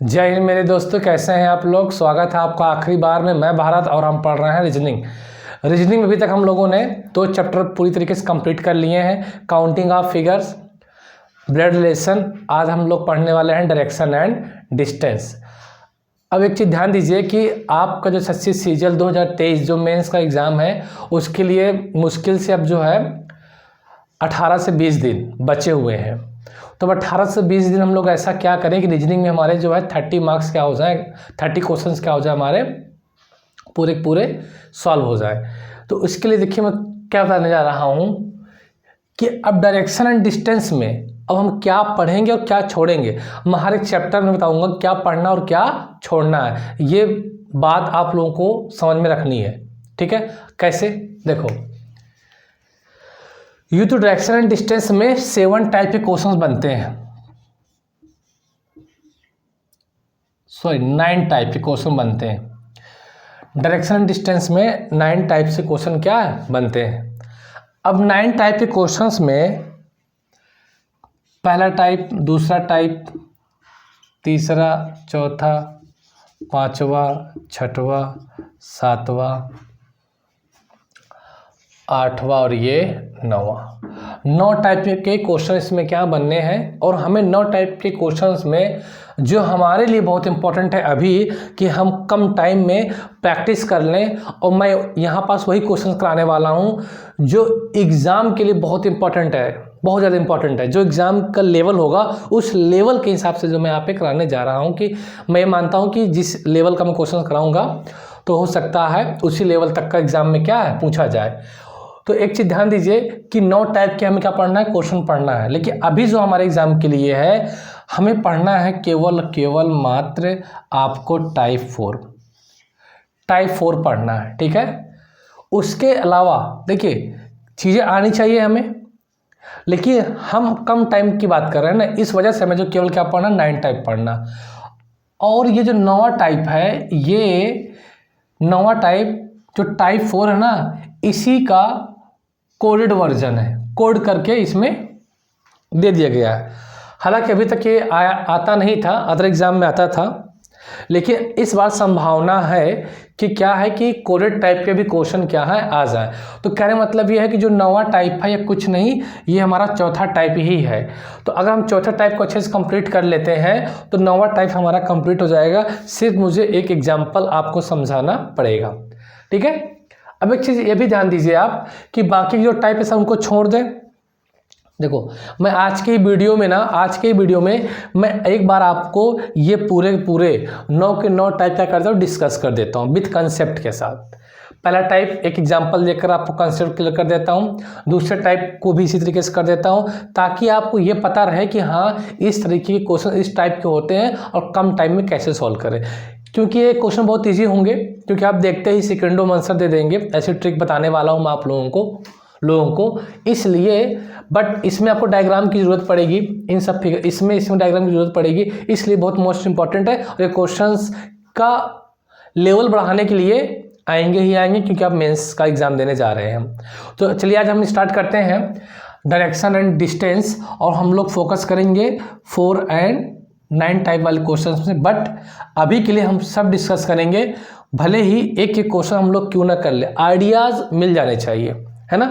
जय हिंद मेरे दोस्तों, कैसे हैं आप लोग। स्वागत है आपका आखिरी बार में। मैं भारत और हम पढ़ रहे हैं रीजनिंग में अभी तक हम लोगों ने 2 चैप्टर पूरी तरीके से कंप्लीट कर लिए हैं। Counting of figures, blood relation. आज हम लोग पढ़ने वाले हैं डायरेक्शन एंड डिस्टेंस। अब एक चीज़ ध्यान दीजिए कि आपका जो एसएससी सीजीएल 2023 जो मेंस का एग्ज़ाम है उसके लिए मुश्किल से अब जो है 18 से 20 दिन बचे हुए हैं। तो 18 से 20 दिन हम लोग ऐसा क्या करें कि रीजनिंग में हमारे जो है 30 मार्क्स क्या हो जाए, 30 क्वेश्चंस क्या हो जाए, हमारे पूरे सॉल्व हो जाए। तो इसके लिए देखिए मैं क्या बताने जा रहा हूँ कि अब डायरेक्शन एंड डिस्टेंस में अब हम क्या पढ़ेंगे और क्या छोड़ेंगे। मैं हर एक चैप्टर में बताऊंगा क्या पढ़ना और क्या छोड़ना है। ये बात आप लोगों को समझ में रखनी है, ठीक है। कैसे, देखो, यूँ तो डायरेक्शन एंड डिस्टेंस में 7 टाइप के क्वेश्चंस बनते हैं, 9 टाइप के क्वेश्चन बनते हैं। डायरेक्शन एंड डिस्टेंस में 9 टाइप से क्वेश्चन क्या बनते हैं। अब 9 टाइप के क्वेश्चंस में पहला टाइप, दूसरा टाइप, तीसरा, चौथा, पांचवा, छठवा, सातवां, आठवां और ये 9 टाइप के क्वेश्चन इसमें क्या बनने हैं। और हमें 9 टाइप के क्वेश्चंस में जो हमारे लिए बहुत इंपॉर्टेंट है अभी कि हम कम टाइम में प्रैक्टिस कर लें। और मैं यहाँ पास वही क्वेश्चन कराने वाला हूँ जो एग्ज़ाम के लिए बहुत इंपॉर्टेंट है, बहुत ज़्यादा इंपॉर्टेंट है। जो एग्ज़ाम का लेवल होगा उस लेवल के हिसाब से जो मैं यहाँ पे कराने जा रहा हूँ कि मैं मानता हूँ कि जिस लेवल का मैं क्वेश्चन कराऊँगा तो हो सकता है उसी लेवल तक का एग्ज़ाम में क्या है पूछा जाए। तो एक चीज़ ध्यान दीजिए कि 9 टाइप के हमें क्या पढ़ना है, क्वेश्चन पढ़ना है। लेकिन अभी जो हमारे एग्जाम के लिए है हमें पढ़ना है केवल मात्र आपको टाइप 4 पढ़ना है, ठीक है। उसके अलावा देखिए चीज़ें आनी चाहिए हमें, लेकिन हम कम टाइम की बात कर रहे हैं ना, इस वजह से हमें जो केवल क्या पढ़ना, 9 टाइप पढ़ना। और ये जो 9वां टाइप है, ये 9वां टाइप जो टाइप 4 है ना, इसी का कोडेड वर्जन है, कोड करके इसमें दे दिया गया है। हालांकि अभी तक ये आता नहीं था, अदर एग्जाम में आता था, लेकिन इस बार संभावना है कि क्या है कि कोडेड टाइप के भी क्वेश्चन क्या है आ जाए। तो कहने मतलब ये है कि जो 9वां टाइप है ये कुछ नहीं, ये हमारा चौथा टाइप ही है। तो अगर हम चौथा टाइप को अच्छे से कंप्लीट कर लेते हैं तो 9वां टाइप हमारा कंप्लीट हो जाएगा। सिर्फ मुझे एक एग्जाम्पल आपको समझाना पड़ेगा, ठीक है। अब एक चीज़ ये भी ध्यान दीजिए आप कि बाकी जो टाइप है सब उनको छोड़ दें। देखो मैं आज के वीडियो में मैं एक बार आपको ये पूरे 9 के 9 टाइप क्या करता हूँ डिस्कस कर देता हूँ विथ कंसेप्ट के साथ। पहला टाइप एक एग्जांपल देकर आपको कंसेप्ट क्लियर कर देता हूँ, दूसरे टाइप को भी इसी तरीके से कर देता हूँ ताकि आपको ये पता रहे कि हाँ इस तरीके के क्वेश्चन इस टाइप के होते हैं और कम टाइम में कैसे सॉल्व करें। क्योंकि ये क्वेश्चन बहुत ईजी होंगे, क्योंकि आप देखते ही सेकेंडों में आंसर दे देंगे। ऐसी ट्रिक बताने वाला हूँ मैं आप लोगों को इसलिए। बट इसमें आपको डायग्राम की जरूरत पड़ेगी, इन सब फिगर इसमें डायग्राम की जरूरत पड़ेगी, इसलिए बहुत मोस्ट इंपॉर्टेंट है। और ये क्वेश्चंस का लेवल बढ़ाने के लिए आएंगे ही आएंगे, क्योंकि आप मेंस का एग्जाम देने जा रहे हैं। तो चलिए आज हम स्टार्ट करते हैं डायरेक्शन एंड डिस्टेंस, और हम लोग फोकस करेंगे 4 एंड 9 टाइप वाले क्वेश्चंस में। बट अभी के लिए हम सब डिस्कस करेंगे, भले ही एक एक क्वेश्चन हम लोग क्यों ना कर ले, आइडियाज मिल जाने चाहिए, है ना।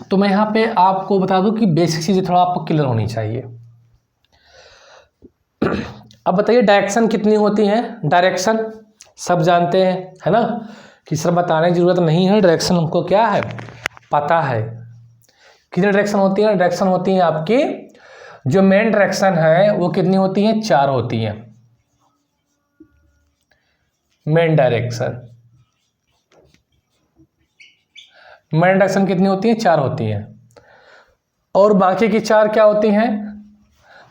तो मैं यहाँ पे आपको बता दूं कि बेसिक चीज़ें थोड़ा आपको क्लियर होनी चाहिए। अब बताइए डायरेक्शन कितनी होती हैं। डायरेक्शन सब जानते हैं, है ना, कि सर बताने की जरूरत नहीं है, डायरेक्शन हमको क्या है पता है। कितनी डायरेक्शन होती है, डायरेक्शन होती है आपकी जो मेन डायरेक्शन है वो कितनी होती है, 4 होती है। मेन डायरेक्शन कितनी होती है, 4 होती है। और बाकी की 4 क्या होती हैं,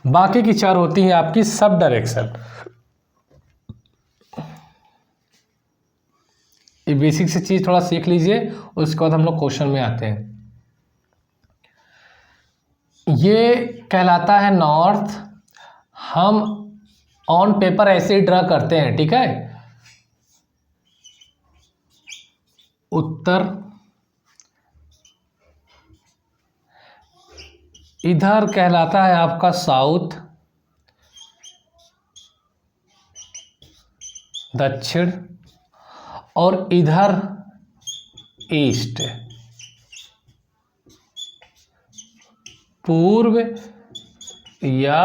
बाकी की 4 होती हैं आपकी सब डायरेक्शन। ये बेसिक से चीज थोड़ा सीख लीजिए, उसके बाद हम लोग क्वेश्चन में आते हैं। ये कहलाता है नॉर्थ, हम ऑन पेपर ऐसे ही ड्रा करते हैं, ठीक है। उत्तर, इधर कहलाता है आपका साउथ, दक्षिण, और इधर ईस्ट, पूर्व या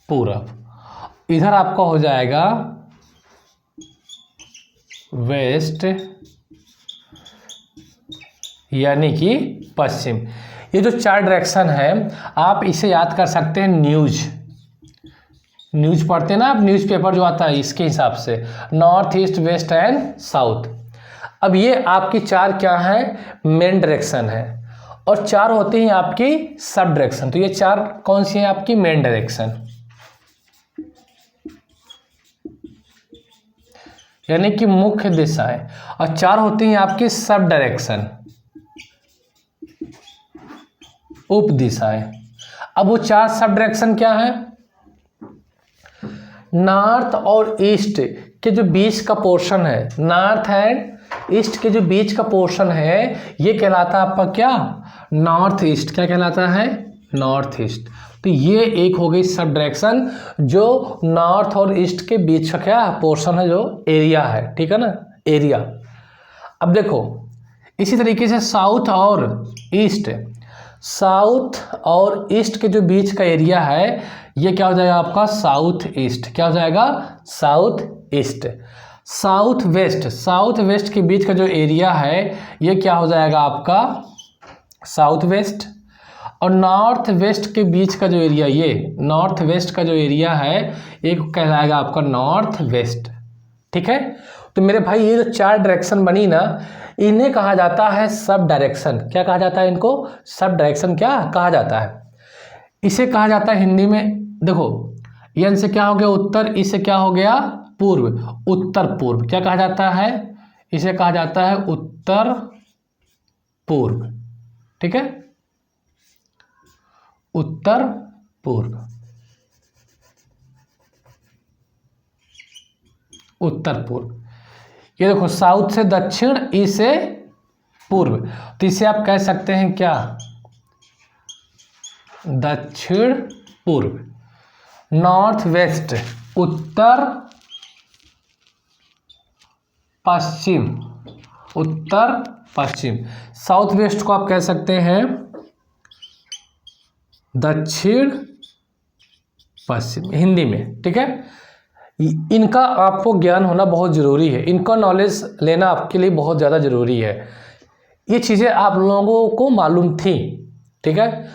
पूरब। इधर आपका हो जाएगा वेस्ट यानी कि पश्चिम। ये जो 4 डायरेक्शन है आप इसे याद कर सकते हैं न्यूज पढ़ते हैं ना आप, न्यूज़पेपर जो आता है इसके हिसाब से, north east west and south. अब ये आपकी 4 क्या है, मेन डायरेक्शन है, और 4 होते हैं आपकी सब डायरेक्शन। तो ये 4 कौन सी है आपकी मेन डायरेक्शन, यानी कि मुख्य दिशाएं, और 4 होती हैं आपकी सब डायरेक्शन, उप दिशाएं। अब वो 4 सब डायरेक्शन क्या है, नॉर्थ और ईस्ट के जो बीच का पोर्शन है, नॉर्थ एंड ईस्ट के जो बीच का पोर्शन है, ये कहलाता है आपका क्या, नॉर्थ ईस्ट। क्या कहलाता है, नॉर्थ ईस्ट। तो ये एक हो गई सब डायरेक्शन जो नॉर्थ और ईस्ट के बीच का क्या पोर्शन है, जो एरिया है, ठीक है ना, एरिया। अब देखो इसी तरीके से साउथ और ईस्ट के जो बीच का एरिया है, ये क्या हो जाएगा आपका साउथ ईस्ट। क्या हो जाएगा, साउथ ईस्ट। साउथ वेस्ट के बीच का जो एरिया है, ये क्या हो जाएगा आपका साउथ वेस्ट। और नॉर्थ वेस्ट के बीच का जो एरिया, ये नॉर्थ वेस्ट का जो एरिया है, ये कहलाएगा आपका नॉर्थ वेस्ट, ठीक है। तो मेरे भाई ये जो 4 डायरेक्शन बनी ना, इन्हें कहा जाता है सब डायरेक्शन। क्या कहा जाता है इनको, सब डायरेक्शन क्या कहा जाता है। इसे कहा जाता है हिंदी में, देखो एन से क्या हो गया उत्तर, इससे क्या हो गया पूर्व, उत्तर पूर्व। क्या कहा जाता है, इसे कहा जाता है उत्तर पूर्व, ठीक है, उत्तर पूर्व, उत्तर पूर्व। ये देखो साउथ से दक्षिण, ईस्ट से पूर्व, तो इसे आप कह सकते हैं क्या, दक्षिण पूर्व। नॉर्थ वेस्ट, उत्तर पश्चिम, उत्तर पश्चिम। साउथ वेस्ट को आप कह सकते हैं दक्षिण पश्चिम, हिंदी में, ठीक है। इनका आपको ज्ञान होना बहुत ज़रूरी है, इनका नॉलेज लेना आपके लिए बहुत ज़्यादा ज़रूरी है। ये चीज़ें आप लोगों को मालूम थी, ठीक है।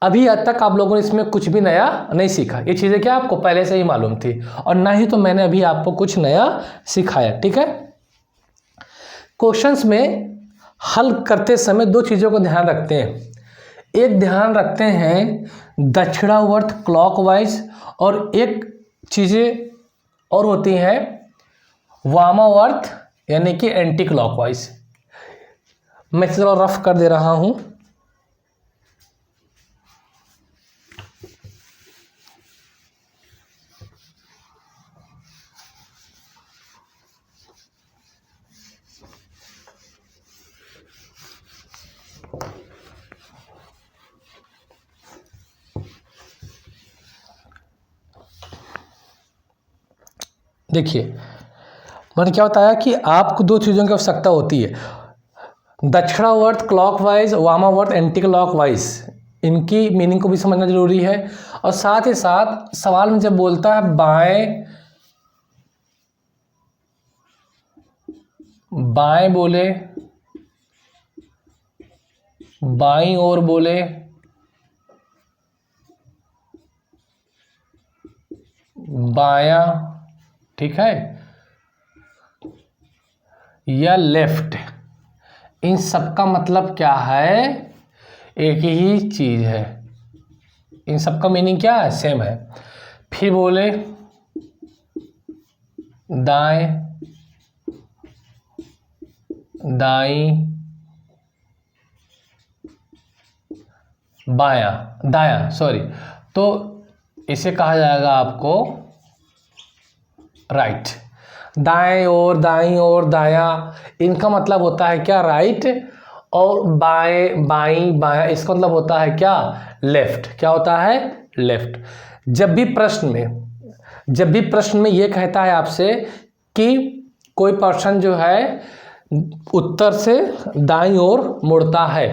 अभी आज तक आप लोगों ने इसमें कुछ भी नया नहीं सीखा, ये चीज़ें क्या आपको पहले से ही मालूम थी, और ना ही तो मैंने अभी आपको कुछ नया सिखाया, ठीक है। क्वेश्चंस में हल करते समय 2 चीज़ों को ध्यान रखते हैं। एक ध्यान रखते हैं दक्षिणावर्त क्लॉकवाइज, और एक चीज़ें और होती हैं वामावर्त यानी कि एंटी क्लॉकवाइज। मैं चलो रफ कर दे रहा हूँ। देखिए मैंने क्या बताया कि आपको 2 चीज़ों की आवश्यकता होती है, दक्षिणावर्त क्लॉकवाइज, वामावर्त एंटी क्लॉकवाइज। इनकी मीनिंग को भी समझना जरूरी है, और साथ ही साथ सवाल में जब बोलता है बाएं बोले, बाईं ओर बोले, बायां, ठीक है, या लेफ्ट, इन सब का मतलब क्या है, एक ही चीज है, इन सब का मीनिंग क्या है, सेम है। फिर बोले दाएं, दाईं, बायां, दायां, सॉरी, तो इसे कहा जाएगा आपको राइट। दाएं ओर, दाईं ओर, दायां, इनका मतलब होता है क्या, राइट। और बाएं, बाईं, बायां, इसका मतलब होता है क्या, लेफ्ट। क्या होता है, लेफ्ट। जब भी प्रश्न में ये कहता है आपसे कि कोई पर्सन जो है उत्तर से दाईं ओर मुड़ता है,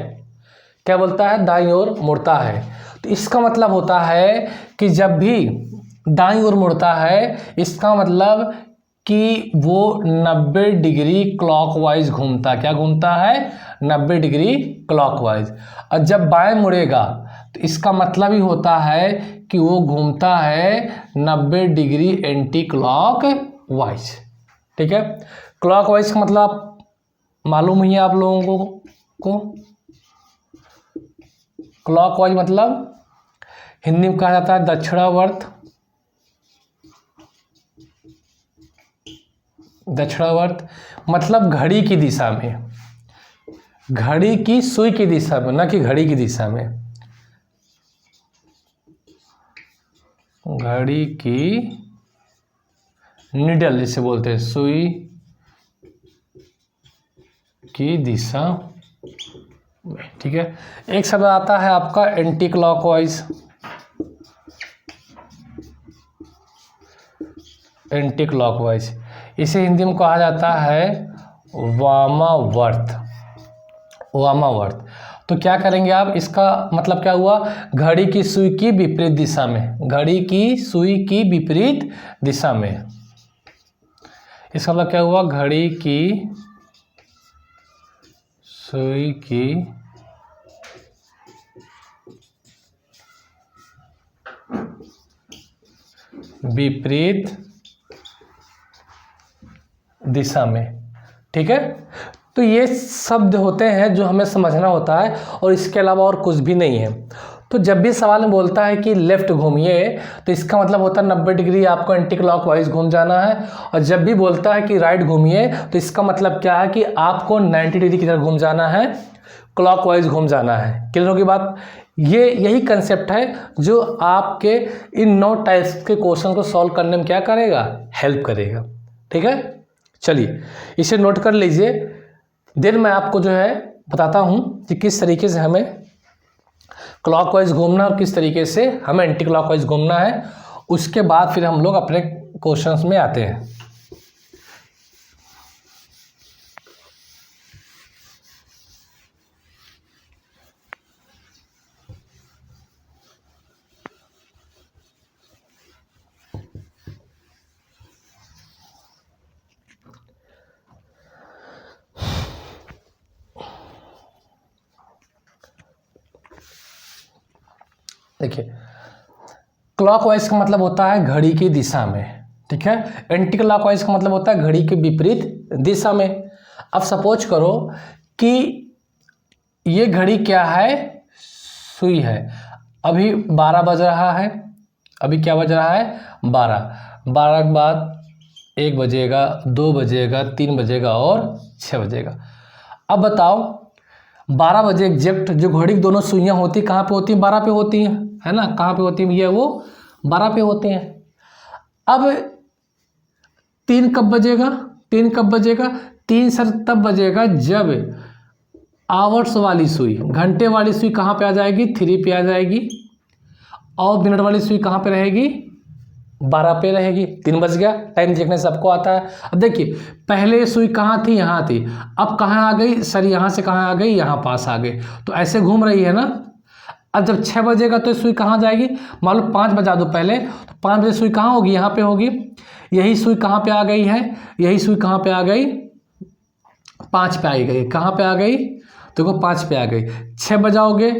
क्या बोलता है, दाईं ओर मुड़ता है, तो इसका मतलब होता है कि जब भी दाईं ओर मुड़ता है, इसका मतलब कि वो 90 डिग्री क्लॉकवाइज घूमता, क्या घूमता है, 90 डिग्री क्लॉकवाइज। और जब बाएं मुड़ेगा तो इसका मतलब ही होता है कि वो घूमता है 90 डिग्री एंटी क्लॉकवाइज। ठीक है, क्लॉकवाइज का मतलब मालूम ही है आप लोगों को। क्लॉकवाइज मतलब हिंदी में कहा जाता है दक्षिणावर्त। दक्षिणावर्त मतलब घड़ी की दिशा में, घड़ी की सुई की दिशा में, ना कि घड़ी की दिशा में, घड़ी की निडल जिसे बोलते हैं, सुई की दिशा में। ठीक है, एक शब्द आता है आपका एंटी क्लॉकवाइज। एंटी क्लॉकवाइज इसे हिंदी में कहा जाता है वामावर्त। वामावर्त। तो क्या करेंगे आप, इसका मतलब क्या हुआ, घड़ी की सुई की विपरीत दिशा में, घड़ी की सुई की विपरीत दिशा में। इसका मतलब क्या हुआ, घड़ी की सुई की विपरीत दिशा में। ठीक है, तो ये शब्द होते हैं जो हमें समझना होता है और इसके अलावा और कुछ भी नहीं है। तो जब भी सवाल में बोलता है कि लेफ्ट घूमिए, तो इसका मतलब होता है 90 डिग्री आपको एंटी क्लॉकवाइज घूम जाना है। और जब भी बोलता है कि राइट घूमिए, तो इसका मतलब क्या है कि आपको 90 डिग्री की तरफ घूम जाना है, क्लॉकवाइज घूम जाना है। क्लियर होगी बात। ये यही कंसेप्ट है जो आपके इन 9 टाइप्स के क्वेश्चन को सॉल्व करने में क्या करेगा, हेल्प करेगा। ठीक है, चलिए इसे नोट कर लीजिए। देन मैं आपको जो है बताता हूँ कि किस तरीके से हमें क्लॉकवाइज घूमना और किस तरीके से हमें एंटी क्लॉकवाइज घूमना है। उसके बाद फिर हम लोग अपने क्वेश्चंस में आते हैं। देखिए, क्लॉकवाइज का मतलब होता है घड़ी की दिशा में। ठीक है, एंटी क्लॉकवाइज का मतलब होता है घड़ी के विपरीत दिशा में। अब सपोज करो कि ये घड़ी क्या है, सुई है। अभी 12 बज रहा है, अभी क्या बज रहा है, 12। 12 के बाद 1 बजेगा, 2 बजेगा, 3 बजेगा और 6 बजेगा। अब बताओ 12 बजे एग्जैक्ट जो घड़ी की दोनों सुइयाँ होती कहाँ पे होती हैं, 12 पे होती हैं, है ना। कहाँ पे होती है भैया, वो 12 पे होते हैं। अब 3 कब बजेगा, 3 कब बजेगा, 3 सर तब बजेगा जब आवर्स वाली सुई, घंटे वाली सुई कहाँ पे आ जाएगी, 3 पे आ जाएगी। और मिनट वाली सुई कहाँ पे रहेगी, 12 पे रहेगी। 3 बज गया, टाइम देखने से सबको आता है। अब देखिए पहले सुई कहाँ थी, यहाँ थी, अब कहाँ आ गई, सर यहाँ से कहाँ आ गई, यहाँ पास आ गई, तो ऐसे घूम रही है ना। अब जब 6 बजेगा तो सुई कहाँ जाएगी, मान लो 5 बजा दो पहले, तो 5 बजे सुई कहाँ होगी, यहाँ पे होगी। यही सुई कहाँ पे आ गई है, यही सुई कहाँ पे आ गई, 5 पे आ गई। कहाँ पे आ गई, देखो 5 पे आ गई। 6 बजाओगे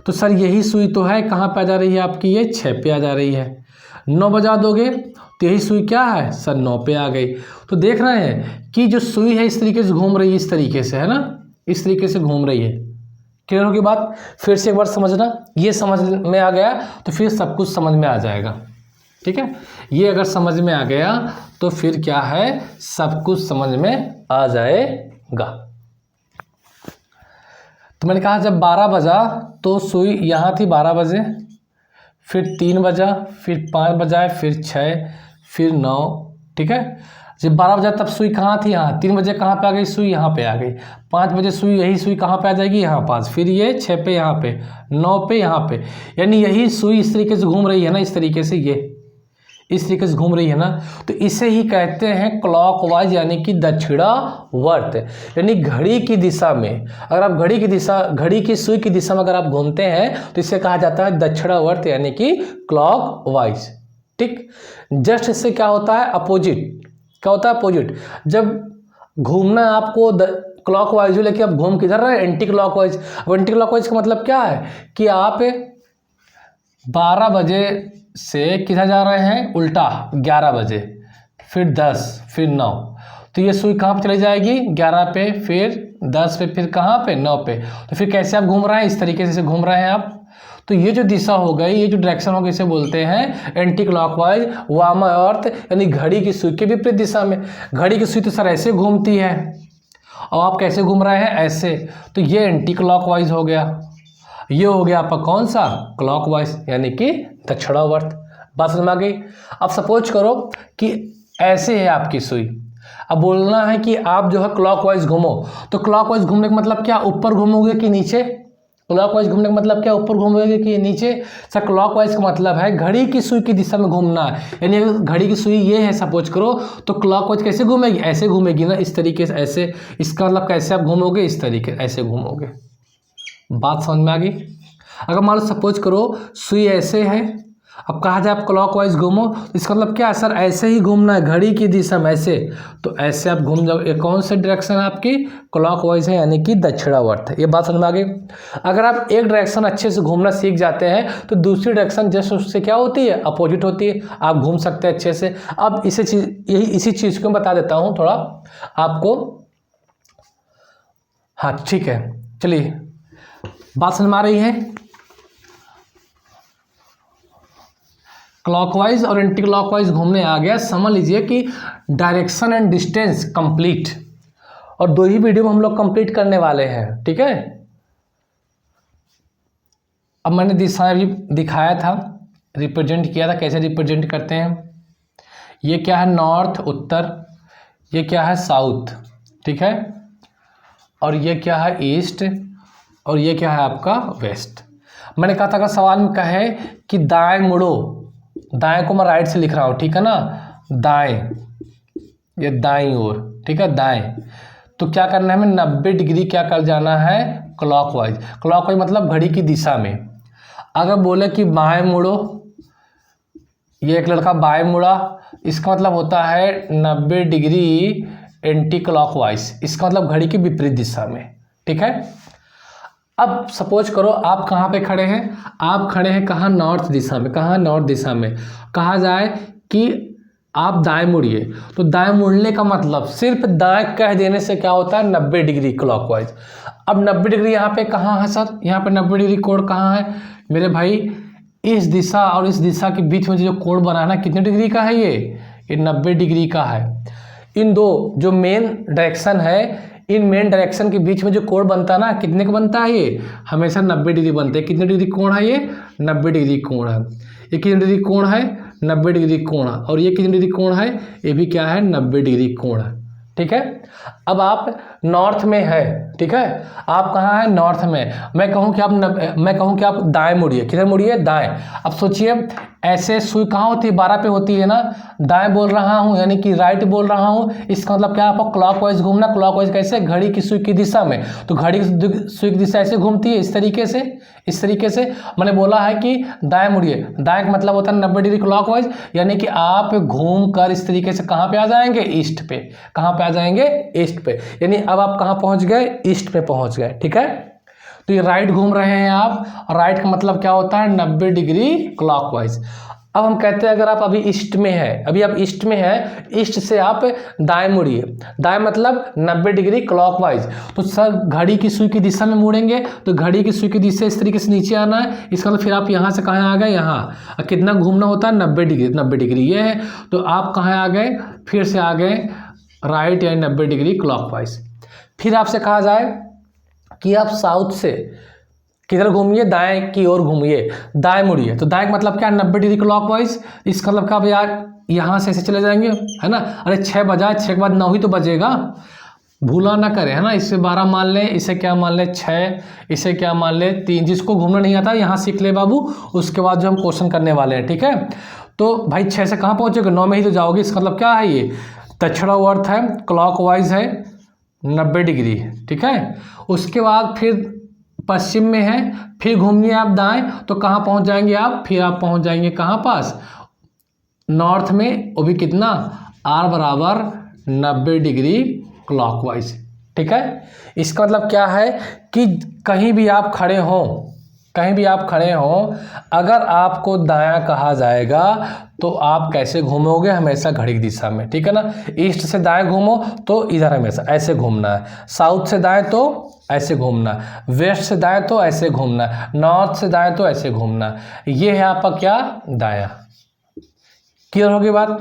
तो सर यही सुई तो है, कहाँ पे आ जा रही है आपकी, ये 6 पे आ जा रही है। 9 बजा दोगे तो यही सुई क्या है, सर 9 पे आ गई। तो देख रहे हैं कि जो सुई है इस तरीके से घूम रही है, इस तरीके से, है ना, इस तरीके से घूम रही है। क्लियर होगी बात। फिर से एक बार समझना, ये समझ में आ गया तो फिर सब कुछ समझ में आ जाएगा। ठीक है, ये अगर समझ में आ गया तो फिर क्या है, सब कुछ समझ में आ जाएगा। तो मैंने कहा जब 12 बजा तो सुई यहाँ थी 12 बजे, फिर 3 बजा, फिर 5 बजाए, फिर 6, फिर 9। ठीक है, जब 12 बजे तब सुई कहाँ थी, यहाँ। 3 बजे कहाँ पे आ गई सुई, यहाँ पे आ गई। 5 बजे सुई, यही सुई कहाँ पे आ जाएगी, यहाँ 5, फिर ये 6 पे, यहाँ पे 9 पे, यहाँ पे, यानी यही सुई इस तरीके से घूम रही है ना, इस तरीके से, ये इस तरीके से घूम रही है ना, तो इसे ही कहते हैं क्लॉकवाइज यानी कि दक्षिणावर्त। यानी घड़ी की दिशा में, अगर आप घड़ी की सुई की दिशा में अगर आप घूमते हैं तो इसे कहा जाता है दक्षिणावर्त यानी कि क्लॉकवाइज। ठीक, जस्ट इससे क्या होता है, अपोजिट। क्या होता है, अपोजिट। जब घूमना है आपको क्लॉकवाइज, लेकिन आप घूम किधर रहे, एंटी क्लॉकवाइज। अब एंटी क्लॉकवाइज का मतलब क्या है कि आप 12 बजे से किधर जा रहे हैं, उल्टा 11 बजे, फिर 10, फिर 9, तो ये सुई कहाँ पे चली जाएगी, 11 पे, फिर 10 पे, फिर कहाँ पे, 9 पे। तो फिर कैसे आप घूम रहे हैं, इस तरीके से घूम रहे हैं आप। तो ये जो दिशा हो गई, ये जो डायरेक्शन हो गई, इसे बोलते हैं एंटी क्लॉकवाइज, वामावर्त, यानी घड़ी की सुई के विपरीत दिशा में। घड़ी की सुई तो सर ऐसे घूमती है और आप कैसे घूम रहे हैं, ऐसे, तो ये एंटी क्लॉकवाइज हो गया। ये हो गया आपका कौन सा, क्लॉकवाइज यानी कि दक्षिणावर्त। बात समझ में आ गई। अब सपोज करो कि ऐसे है आपकी सुई, अब बोलना है कि आप जो है क्लॉकवाइज घूमो, तो क्लॉकवाइज घूमने का मतलब क्या, ऊपर घूमोगे कि नीचे। क्लॉकवाइज घूमने का मतलब क्या, ऊपर घूमोगे कि नीचे। सर क्लॉकवाइज का मतलब है घड़ी की सुई की दिशा में घूमना है, यानी अगर घड़ी की सुई ये है सपोज करो, तो क्लॉकवाइज कैसे घूमेगी, ऐसे घूमेगी ना, इस तरीके से, ऐसे। इसका मतलब कैसे आप घूमोगे, इस तरीके, ऐसे घूमोगे। बात समझ में आ गई। अगर मान लो सपोज करो सुई ऐसे है, अब कहा जाए आप क्लॉकवाइज घूमो, तो इसका मतलब क्या है, सर ऐसे ही घूमना है घड़ी की दिशा में, ऐसे, तो ऐसे आप घूम जाओ। ये कौन सा डायरेक्शन है आपकी, क्लॉकवाइज है यानी कि दक्षिणावर्त है। ये बात समझ में आ गई। अगर आप एक डायरेक्शन अच्छे से घूमना सीख जाते हैं तो दूसरी डायरेक्शन जस्ट उससे क्या होती है, अपोजिट होती है, आप घूम सकते हैं अच्छे से। अब इसी चीज़ को मैं बता देता हूँ थोड़ा आपको। हाँ ठीक है, चलिए, बात समझ में आ रही है। क्लॉकवाइज और एंटी क्लॉकवाइज घूमने आ गया, समझ लीजिए कि डायरेक्शन एंड डिस्टेंस कंप्लीट, और 2 ही वीडियो में हम लोग कंप्लीट करने वाले हैं। ठीक है, अब मैंने दिशा भी दिखाया था, रिप्रेजेंट किया था, कैसे रिप्रेजेंट करते हैं। ये क्या है, नॉर्थ उत्तर, ये क्या है साउथ, ठीक है, और ये क्या है ईस्ट, और ये क्या है आपका वेस्ट। मैंने कहा था अगर सवाल में कहे कि दाएं मुड़ो, दाएं को मैं राइट से लिख रहा हूँ, ठीक है ना, दाएं, ये दाईं ओर, ठीक है, दाएं, तो क्या करना है, हमें 90 डिग्री क्या कर जाना है, क्लॉकवाइज। क्लॉकवाइज मतलब घड़ी की दिशा में। अगर बोले कि बाएं मुड़ो, ये एक लड़का बाएं मुड़ा, इसका मतलब होता है 90 डिग्री एंटी क्लॉकवाइज, इसका मतलब घड़ी की विपरीत दिशा में। ठीक है, अब सपोज करो आप कहाँ पे खड़े हैं, आप खड़े हैं कहाँ, नॉर्थ दिशा में। कहाँ, नॉर्थ दिशा में। कहा जाए कि आप दाएं मुड़िए, तो दाएं मुड़ने का मतलब सिर्फ दाएं कह देने से क्या होता है, 90 डिग्री क्लॉकवाइज। अब 90 डिग्री यहाँ पे कहाँ है सर, यहाँ पे 90 डिग्री कोण कहाँ है मेरे भाई, इस दिशा और इस दिशा के बीच में जो कोण बना है ना, कितने डिग्री का है ये 90 डिग्री का है। इन दो जो मेन डायरेक्शन है, इन मेन डायरेक्शन के बीच में जो कोण बनता है ना, कितने का बनता है ये, हमेशा 90 डिग्री बनते हैं। कितने डिग्री कोण है ये, 90 डिग्री कोण है। ये कितने डिग्री कोण है, 90 डिग्री कोण है। और ये कितने डिग्री कोण है, ये भी क्या है, 90 डिग्री कोण है। ठीक है, अब आप नॉर्थ में है, ठीक है, आप कहाँ हैं, नॉर्थ में। मैं कहूँ कि आप दाएं मुड़िए, किधर मुड़िए, दाएं। अब सोचिए ऐसे सुई कहाँ होती है, 12 पे होती है ना, दाएं बोल रहा हूँ यानी कि राइट बोल रहा हूँ, इसका मतलब क्या, आपको क्लॉकवाइज घूमना। क्लॉकवाइज कैसे, घड़ी की सुई की दिशा में, तो घड़ी की सुई की दिशा ऐसे घूमती है, इस तरीके से, इस तरीके से। मैंने बोला है कि दाएं मुड़िए, दाएं का मतलब होता है 90 डिग्री क्लॉकवाइज, यानी कि आप घूम कर इस तरीके से कहाँ पे आ जाएंगे, ईस्ट पे। कहाँ पे आ जाएंगे, ईस्ट पे। यानी अब आप कहाँ पहुँच गए, ईस्ट पे पहुँच गए। ठीक है, तो ये राइट घूम रहे हैं आप, और राइट का मतलब क्या होता है, 90 डिग्री क्लॉकवाइज। अब हम कहते हैं अगर आप अभी ईस्ट में है, अभी आप ईस्ट में है, ईस्ट से आप दाएं मुड़िए, दाएं मतलब 90 डिग्री क्लॉकवाइज। तो सर घड़ी की सुई की दिशा में मुड़ेंगे, तो घड़ी की सुई की दिशा इस तरीके से नीचे आना है, इसका मतलब फिर आप यहाँ से कहाँ आ गए, यहाँ। कितना घूमना होता है, 90 डिग्री, 90 डिग्री ये है, तो आप कहाँ आ गए, फिर से आ गए राइट यानी 90 डिग्री क्लॉकवाइज। फिर आपसे कहा जाए कि आप साउथ से किधर घूमिए, दाएं की ओर घूमिए, दाएं मुड़िए। तो दाएं का मतलब क्या है, 90 डिग्री क्लॉकवाइज। इसका मतलब क्या भैया, यहाँ से ऐसे चले जाएंगे, है ना। अरे 6 बजा, 6 के बाद 9 ही तो बजेगा, भूला ना करें, है ना। इससे 12 मान ले, इसे क्या मान ले 6, इसे क्या मान ले 3। जिसको घूमना नहीं आता यहाँ सीख ले बाबू, उसके बाद जो हम क्वेश्चन करने वाले हैं, ठीक है। तो भाई 6 से कहाँ पहुँचोगे, 9 में ही तो जाओगे। इसका मतलब क्या है, ये दक्षिणावर्त है, क्लॉकवाइज है 90 डिग्री, ठीक है। उसके बाद फिर पश्चिम में है, फिर घूमिए आप दाएं, तो कहाँ पहुँच जाएंगे आप, फिर आप पहुँच जाएंगे कहाँ पास, नॉर्थ में, वो भी कितना, आर बराबर 90 डिग्री क्लॉकवाइज, ठीक है। इसका मतलब क्या है कि कहीं भी आप खड़े हों, कहीं भी आप खड़े हों, अगर आपको दायां कहा जाएगा तो आप कैसे घूमोगे, हमेशा घड़ी की दिशा में, ठीक है ना। ईस्ट से दाएं घूमो तो इधर हमेशा ऐसे घूमना है, साउथ से दाएं तो ऐसे घूमना, वेस्ट से दाएं तो ऐसे घूमना, नॉर्थ से दाएं तो ऐसे घूमना। ये है आपका क्या, दायां। क्लियर होगी बात।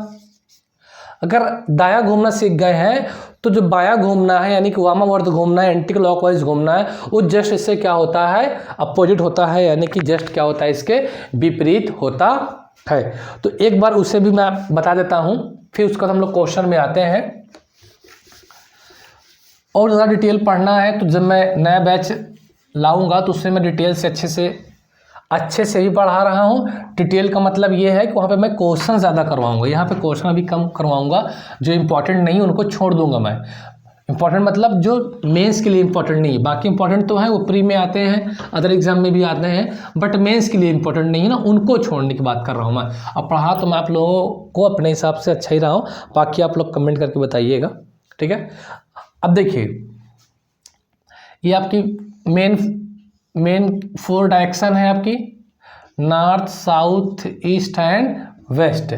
अगर दायां घूमना सीख गए हैं तो जो बायां घूमना है, यानी कि वामावर्त घूमना है, एंटी क्लॉकवाइज घूमना है, वो जस्ट इससे क्या होता है, अपोजिट होता है, यानी कि जस्ट क्या होता है, इसके विपरीत होता है। तो एक बार उसे भी मैं बता देता हूं, फिर उसके बाद हम लोग क्वेश्चन में आते हैं। और ज़्यादा डिटेल पढ़ना है तो जब मैं नया बैच लाऊंगा तो उससे मैं डिटेल से अच्छे से ही पढ़ा रहा हूँ। डिटेल का मतलब ये है कि वहाँ पे मैं क्वेश्चन ज़्यादा करवाऊंगा, यहाँ पे क्वेश्चन अभी कम करवाऊंगा, जो इंपॉर्टेंट नहीं उनको छोड़ दूंगा मैं। इंपॉर्टेंट मतलब जो मेंस के लिए इंपॉर्टेंट नहीं है, बाकी इंपॉर्टेंट तो है, वो प्री में आते हैं, अदर एग्जाम में भी आते हैं, बट मेंस के लिए इंपॉर्टेंट नहीं है ना, उनको छोड़ने की बात कर रहा हूँ मैं। अब पढ़ा तो मैं आप लोगों को अपने हिसाब से अच्छा ही रहा हूँ, बाकी आप लोग कमेंट करके बताइएगा, ठीक है। अब देखिए, ये आपकी मेन 4 डायरेक्शन है आपकी, north, south, east and west.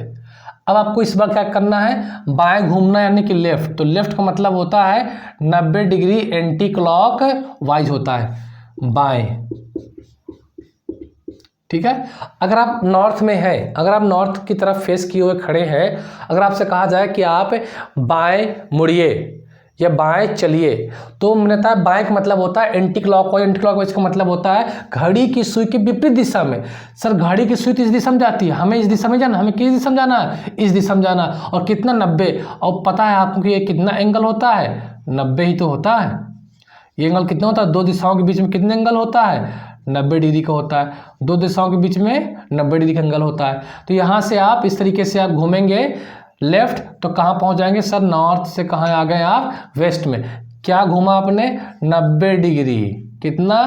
अब आपको इस बार क्या करना है, बाएं घूमना यानी कि लेफ्ट। तो लेफ्ट का मतलब होता है 90 डिग्री एंटी क्लॉक वाइज होता है, बाएं, ठीक है। अगर आप नॉर्थ में हैं, अगर आप नॉर्थ की तरफ फेस किए हुए खड़े हैं, अगर आपसे कहा जाए कि आप बाएं मुड़िए या बाएं चलिए, तो मान्यता है बाएं का मतलब होता है एंटी क्लॉकवाइज। एंटी क्लॉकवाइज का मतलब होता है घड़ी की सुई के विपरीत दिशा में। सर घड़ी की सुई तो इस दिशा में जाती है, हमें इस दिशा में जाना, हमें किस दिशा में जाना है, इस दिशा में जाना। और कितना, 90। और पता है आपको कि ये कितना एंगल होता है, 90 ही तो होता है। ये एंगल कितना होता है, 2 दिशाओं के बीच में कितने एंगल होता है, 90 डिग्री का होता है। 2 दिशाओं के बीच में 90 डिग्री का एंगल होता है। तो यहाँ से आप इस तरीके से आप घूमेंगे लेफ्ट, तो कहाँ पहुँच जाएंगे सर, नॉर्थ से कहाँ आ गए आप, वेस्ट में। क्या घूमा आपने, 90 डिग्री, कितना,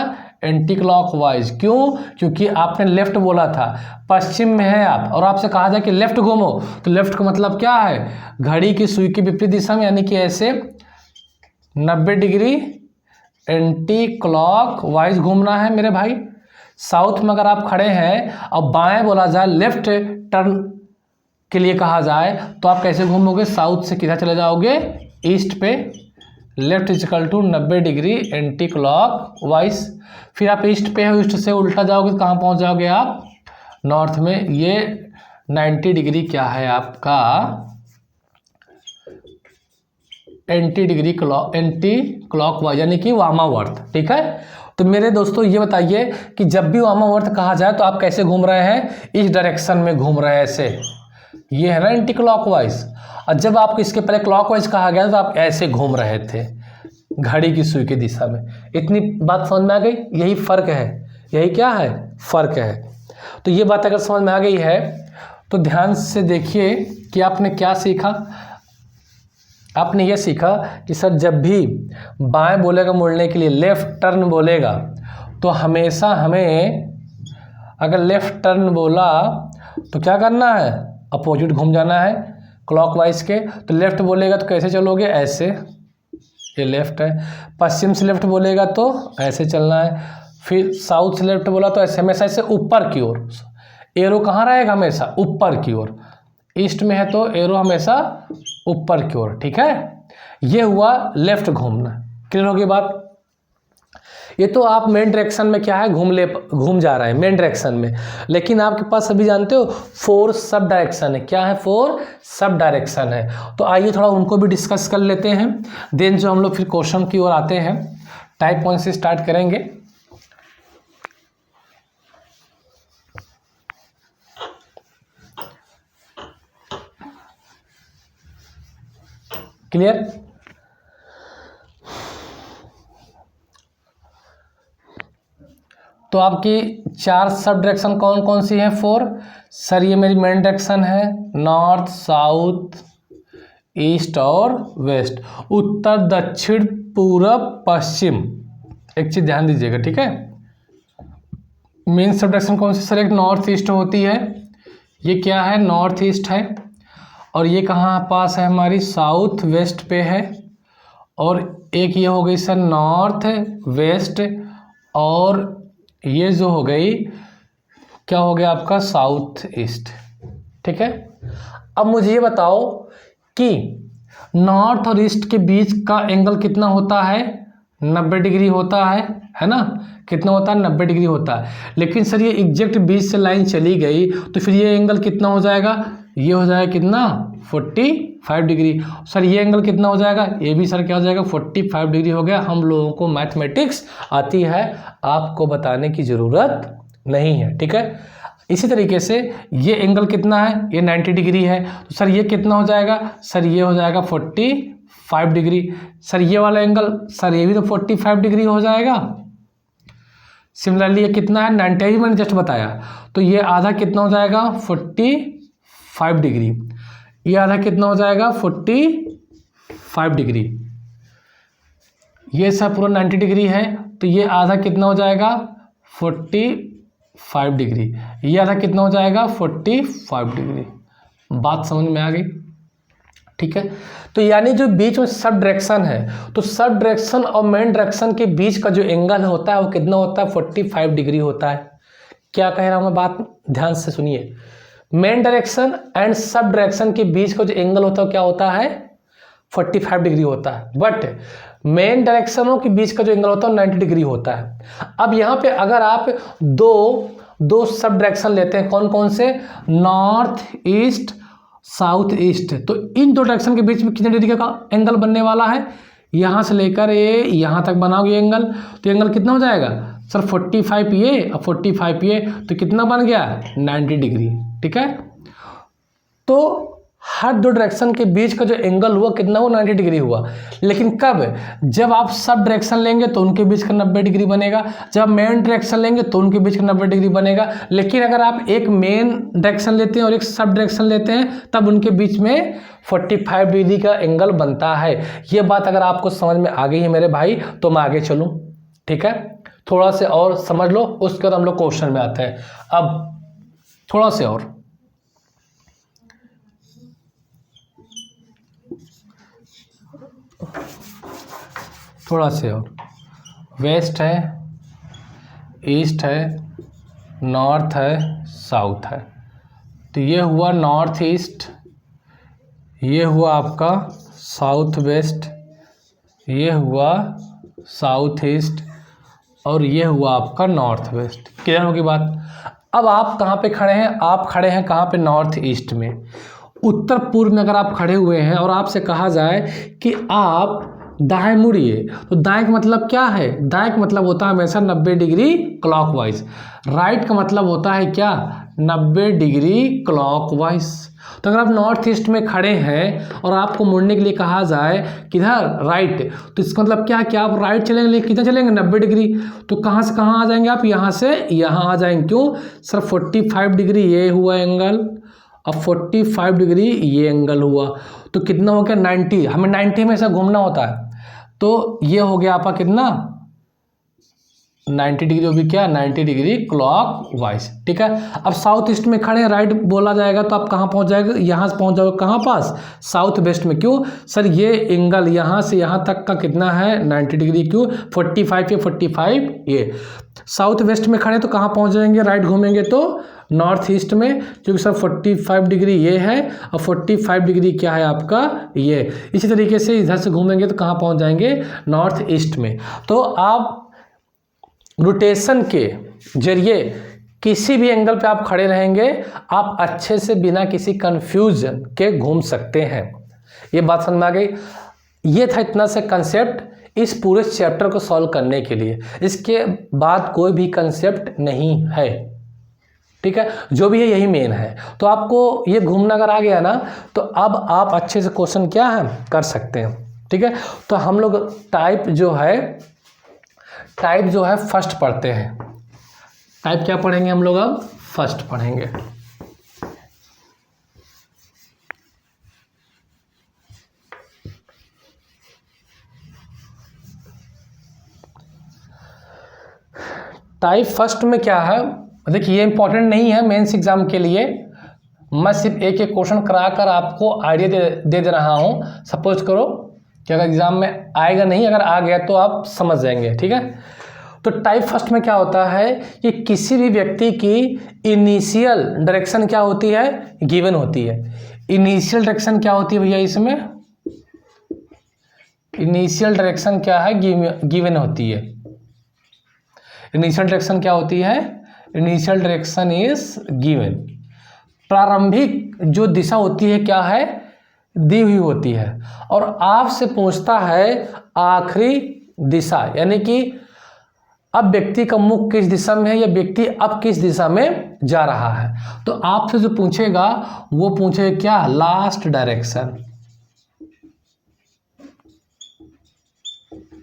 एंटी क्लॉकवाइज। क्यों, क्योंकि आपने लेफ्ट बोला था, पश्चिम में है आप, और आपसे कहा जाए कि लेफ्ट घूमो, तो लेफ्ट का मतलब क्या है, घड़ी की सुई की विपरीत दिशा में, यानी कि ऐसे 90 डिग्री एंटी क्लॉकवाइज घूमना है मेरे भाई। साउथ में अगर आप खड़े हैं और बाएं बोला जाए, लेफ्ट टर्न के लिए कहा जाए, तो आप कैसे घूमोगे, साउथ से किधर चले जाओगे, ईस्ट पे। Left is equal to 90 degree anti clock wise. फिर आप ईस्ट पे हो, ईस्ट से उल्टा जाओगे तो कहाँ पहुँच जाओगे आप, नॉर्थ में। ये 90 डिग्री क्या है आपका, एंटी क्लॉक वाइज, यानी कि वामावर्त, ठीक है। तो मेरे दोस्तों ये बताइए कि जब भी वामावर्त कहा जाए तो आप कैसे घूम रहे हैं, इस डायरेक्शन में घूम रहे हैं, ऐसे। ये है ना एंटी क्लॉकवाइज। और जब आपको इसके पहले क्लॉकवाइज कहा गया तो आप ऐसे घूम रहे थे, घड़ी की सुई की दिशा में। इतनी बात समझ में आ गई, यही फर्क है, यही क्या है, फर्क है। तो ये बात अगर समझ में आ गई है तो ध्यान से देखिए कि आपने क्या सीखा। आपने ये सीखा कि सर जब भी बाएं बोलेगा मुड़ने के लिए, लेफ्ट टर्न बोलेगा, तो हमेशा हमें, अगर लेफ्ट टर्न बोला तो क्या करना है, अपोजिट घूम जाना है क्लॉकवाइज के। तो लेफ्ट बोलेगा तो कैसे चलोगे, ऐसे, ये लेफ्ट है। पश्चिम से लेफ्ट बोलेगा तो ऐसे चलना है। फिर साउथ से लेफ्ट बोला तो ऐसे, हमेशा ऐसे ऊपर की ओर। एरो कहाँ रहेगा, हमेशा ऊपर की ओर। ईस्ट में है तो एरो हमेशा ऊपर की ओर, ठीक है। ये हुआ लेफ्ट घूमना। क्लियर होगी बात। ये तो आप मेन डायरेक्शन में क्या है, घूम जा रहा है मेन डायरेक्शन में, लेकिन आपके पास अभी जानते हो 4 सब डायरेक्शन है। क्या है, 4 सब डायरेक्शन है। तो आइए थोड़ा उनको भी डिस्कस कर लेते हैं, देन जो हम लोग फिर क्वेश्चन की ओर आते हैं। टाइप 1 से स्टार्ट करेंगे। क्लियर? तो आपकी 4 सब डायरेक्शन कौन कौन सी हैं? 4। सर ये मेरी मेन डायरेक्शन है, नॉर्थ, साउथ, ईस्ट और वेस्ट, उत्तर, दक्षिण, पूरब, पश्चिम। एक चीज ध्यान दीजिएगा, ठीक है? मेन सब डायरेक्शन कौन सी? सर एक नॉर्थ ईस्ट होती है, ये क्या है? नॉर्थ ईस्ट है। और ये कहाँ पास है? हमारी साउथ वेस्ट पे है। और एक ये हो गई सर नॉर्थ वेस्ट, और ये जो हो गई क्या हो गया आपका? South east. ठीक है, अब मुझे ये बताओ कि नॉर्थ और ईस्ट के बीच का एंगल कितना होता है? 90 डिग्री होता है ना? कितना होता है? 90 डिग्री होता है। लेकिन सर ये एग्जैक्ट बीच से लाइन चली गई तो फिर ये एंगल कितना हो जाएगा? ये हो जाएगा कितना? 45 डिग्री। सर ये एंगल कितना हो जाएगा? ये भी सर क्या हो जाएगा? 45 डिग्री हो गया। हम लोगों को मैथमेटिक्स आती है, आपको बताने की ज़रूरत नहीं है। ठीक है, इसी तरीके से ये एंगल कितना है? ये 90 डिग्री है। तो सर ये कितना हो जाएगा? सर ये हो जाएगा 45 डिग्री। सर ये वाला एंगल, सर ये भी तो 45 डिग्री हो जाएगा। सिमिलरली ये कितना है? 90 मैंने जस्ट बताया, तो ये आधा कितना हो जाएगा? 45 डिग्री। ये आधा कितना हो जाएगा? 45 डिग्री। ये सब पूरा 90 डिग्री है, तो ये आधा कितना हो जाएगा? 45 डिग्री। ये आधा कितना हो जाएगा? 45 डिग्री। बात समझ में आ गई? ठीक है, तो यानी जो बीच में सब डायरेक्शन है, तो सब डायरेक्शन और मेन डायरेक्शन के बीच का जो एंगल होता है वो कितना होता है? 45 डिग्री होता है। क्या कह रहा हूँ मैं? बात ध्यान से सुनिए। Main direction and sub direction के बीच का जो एंगल होता है क्या होता है? 45 डिग्री होता है। बट मेन डायरेक्शनों के बीच का जो एंगल होता है 90 डिग्री होता है। अब यहाँ पे अगर आप दो सब डायरेक्शन लेते हैं, कौन कौन से? नॉर्थ ईस्ट, साउथ ईस्ट, तो इन दो डायरेक्शन के बीच में कितने डिग्री का एंगल बनने वाला है? यहाँ से लेकर ये यहाँ तक बनाओगे एंगल, तो एंगल कितना हो जाएगा? सर 45 ये और 45 ये, तो कितना बन गया? 90 डिग्री। ठीक है, तो हर दो डायरेक्शन के बीच का जो एंगल हुआ कितना हुआ? 90 डिग्री हुआ। लेकिन कब? जब आप सब डायरेक्शन लेंगे तो उनके बीच का 90 डिग्री बनेगा, जब मेन डायरेक्शन लेंगे तो उनके बीच का 90 डिग्री बनेगा। लेकिन अगर आप एक मेन डायरेक्शन लेते हैं और एक सब डायरेक्शन लेते हैं तब उनके बीच में 45 डिग्री का एंगल बनता है। ये बात अगर आपको समझ में आ गई है मेरे भाई तो मैं आगे चलूँ। ठीक है, थोड़ा से और समझ लो, उसके बाद हम लोग क्वेश्चन में आते हैं। अब थोड़ा से और वेस्ट है, ईस्ट है, नॉर्थ है, साउथ है। तो ये हुआ नॉर्थ ईस्ट, ये हुआ आपका साउथ वेस्ट, ये हुआ साउथ ईस्ट, और ये हुआ आपका नॉर्थ वेस्ट। क्लियर होगी बात? अब आप कहाँ पे खड़े हैं? आप खड़े हैं कहाँ पे? नॉर्थ ईस्ट में। उत्तर पूर्व में अगर आप खड़े हुए हैं और आपसे कहा जाए कि आप दाएं मुड़िए, तो दाएं का मतलब क्या है? दाएं का मतलब होता है हमेशा 90 डिग्री क्लॉकवाइज। राइट का मतलब होता है क्या? 90 डिग्री क्लॉकवाइज। तो अगर आप नॉर्थ ईस्ट में खड़े हैं और आपको मुड़ने के लिए कहा जाए किधर? राइट, तो इसका मतलब क्या? कि आप राइट चलेंगे, कितना चलेंगे? 90 डिग्री। तो कहाँ से कहाँ आ जाएंगे आप? यहाँ से यहाँ आ जाएंगे। क्यों? सर 45 डिग्री ये हुआ एंगल, अब 45 डिग्री ये एंगल हुआ, तो कितना हो गया? 90। हमें 90 में ऐसा घूमना होता है, तो ये हो गया आपका कितना? 90 डिग्री हो भी क्या? 90 डिग्री क्लॉकवाइज। ठीक है, अब साउथ ईस्ट में खड़े हैं, राइट बोला जाएगा तो आप कहाँ पहुँच जाएगा? यहाँ से पहुँच जाओगे कहाँ पास? साउथ वेस्ट में। क्यों? सर ये एंगल यहाँ से यहाँ तक का कितना है? 90 डिग्री। क्यों? 45 ये 45 ये। साउथ वेस्ट में खड़े तो कहाँ पहुँच जाएंगे? राइट घूमेंगे तो नॉर्थ ईस्ट में, क्योंकि सर 45 डिग्री ये है और 45 डिग्री क्या है आपका? ये। इसी तरीके से इधर से घूमेंगे तो कहाँ पहुँच जाएंगे? नॉर्थ ईस्ट में। तो आप रोटेशन के जरिए किसी भी एंगल पे आप खड़े रहेंगे, आप अच्छे से बिना किसी कंफ्यूजन के घूम सकते हैं। ये बात समझ में आ गई? ये था इतना से कंसेप्ट इस पूरे चैप्टर को सॉल्व करने के लिए। इसके बाद कोई भी कंसेप्ट नहीं है। ठीक है, जो भी है यही मेन है। तो आपको ये घूमना अगर आ गया ना तो अब आप अच्छे से क्वेश्चन क्या है कर सकते हैं। ठीक है, तो हम लोग टाइप जो है फर्स्ट पढ़ते हैं। टाइप क्या पढ़ेंगे हम लोग, अब फर्स्ट पढ़ेंगे। टाइप फर्स्ट में क्या है, देखिए ये इंपॉर्टेंट नहीं है मेंस एग्जाम के लिए, मैं सिर्फ एक एक क्वेश्चन करा कर आपको आइडिया दे रहा हूँ। सपोज करो कि अगर एग्जाम में आएगा नहीं, अगर आ गया तो आप समझ जाएंगे। ठीक है, तो टाइप फर्स्ट में क्या होता है कि किसी भी व्यक्ति की इनिशियल डायरेक्शन क्या होती है, गिवन होती है। इनिशियल डायरेक्शन क्या होती है भैया, इसमें इनिशियल डायरेक्शन क्या है, गिवन होती है। इनिशियल डायरेक्शन क्या होती है, इनिशियल डायरेक्शन इज गिवन। प्रारंभिक जो दिशा होती है क्या है, दी हुई होती है। और आपसे पूछता है आखिरी दिशा, यानी कि अब व्यक्ति का मुख किस दिशा में है या व्यक्ति अब किस दिशा में जा रहा है। तो आपसे जो पूछेगा वो पूछेगा क्या, लास्ट डायरेक्शन।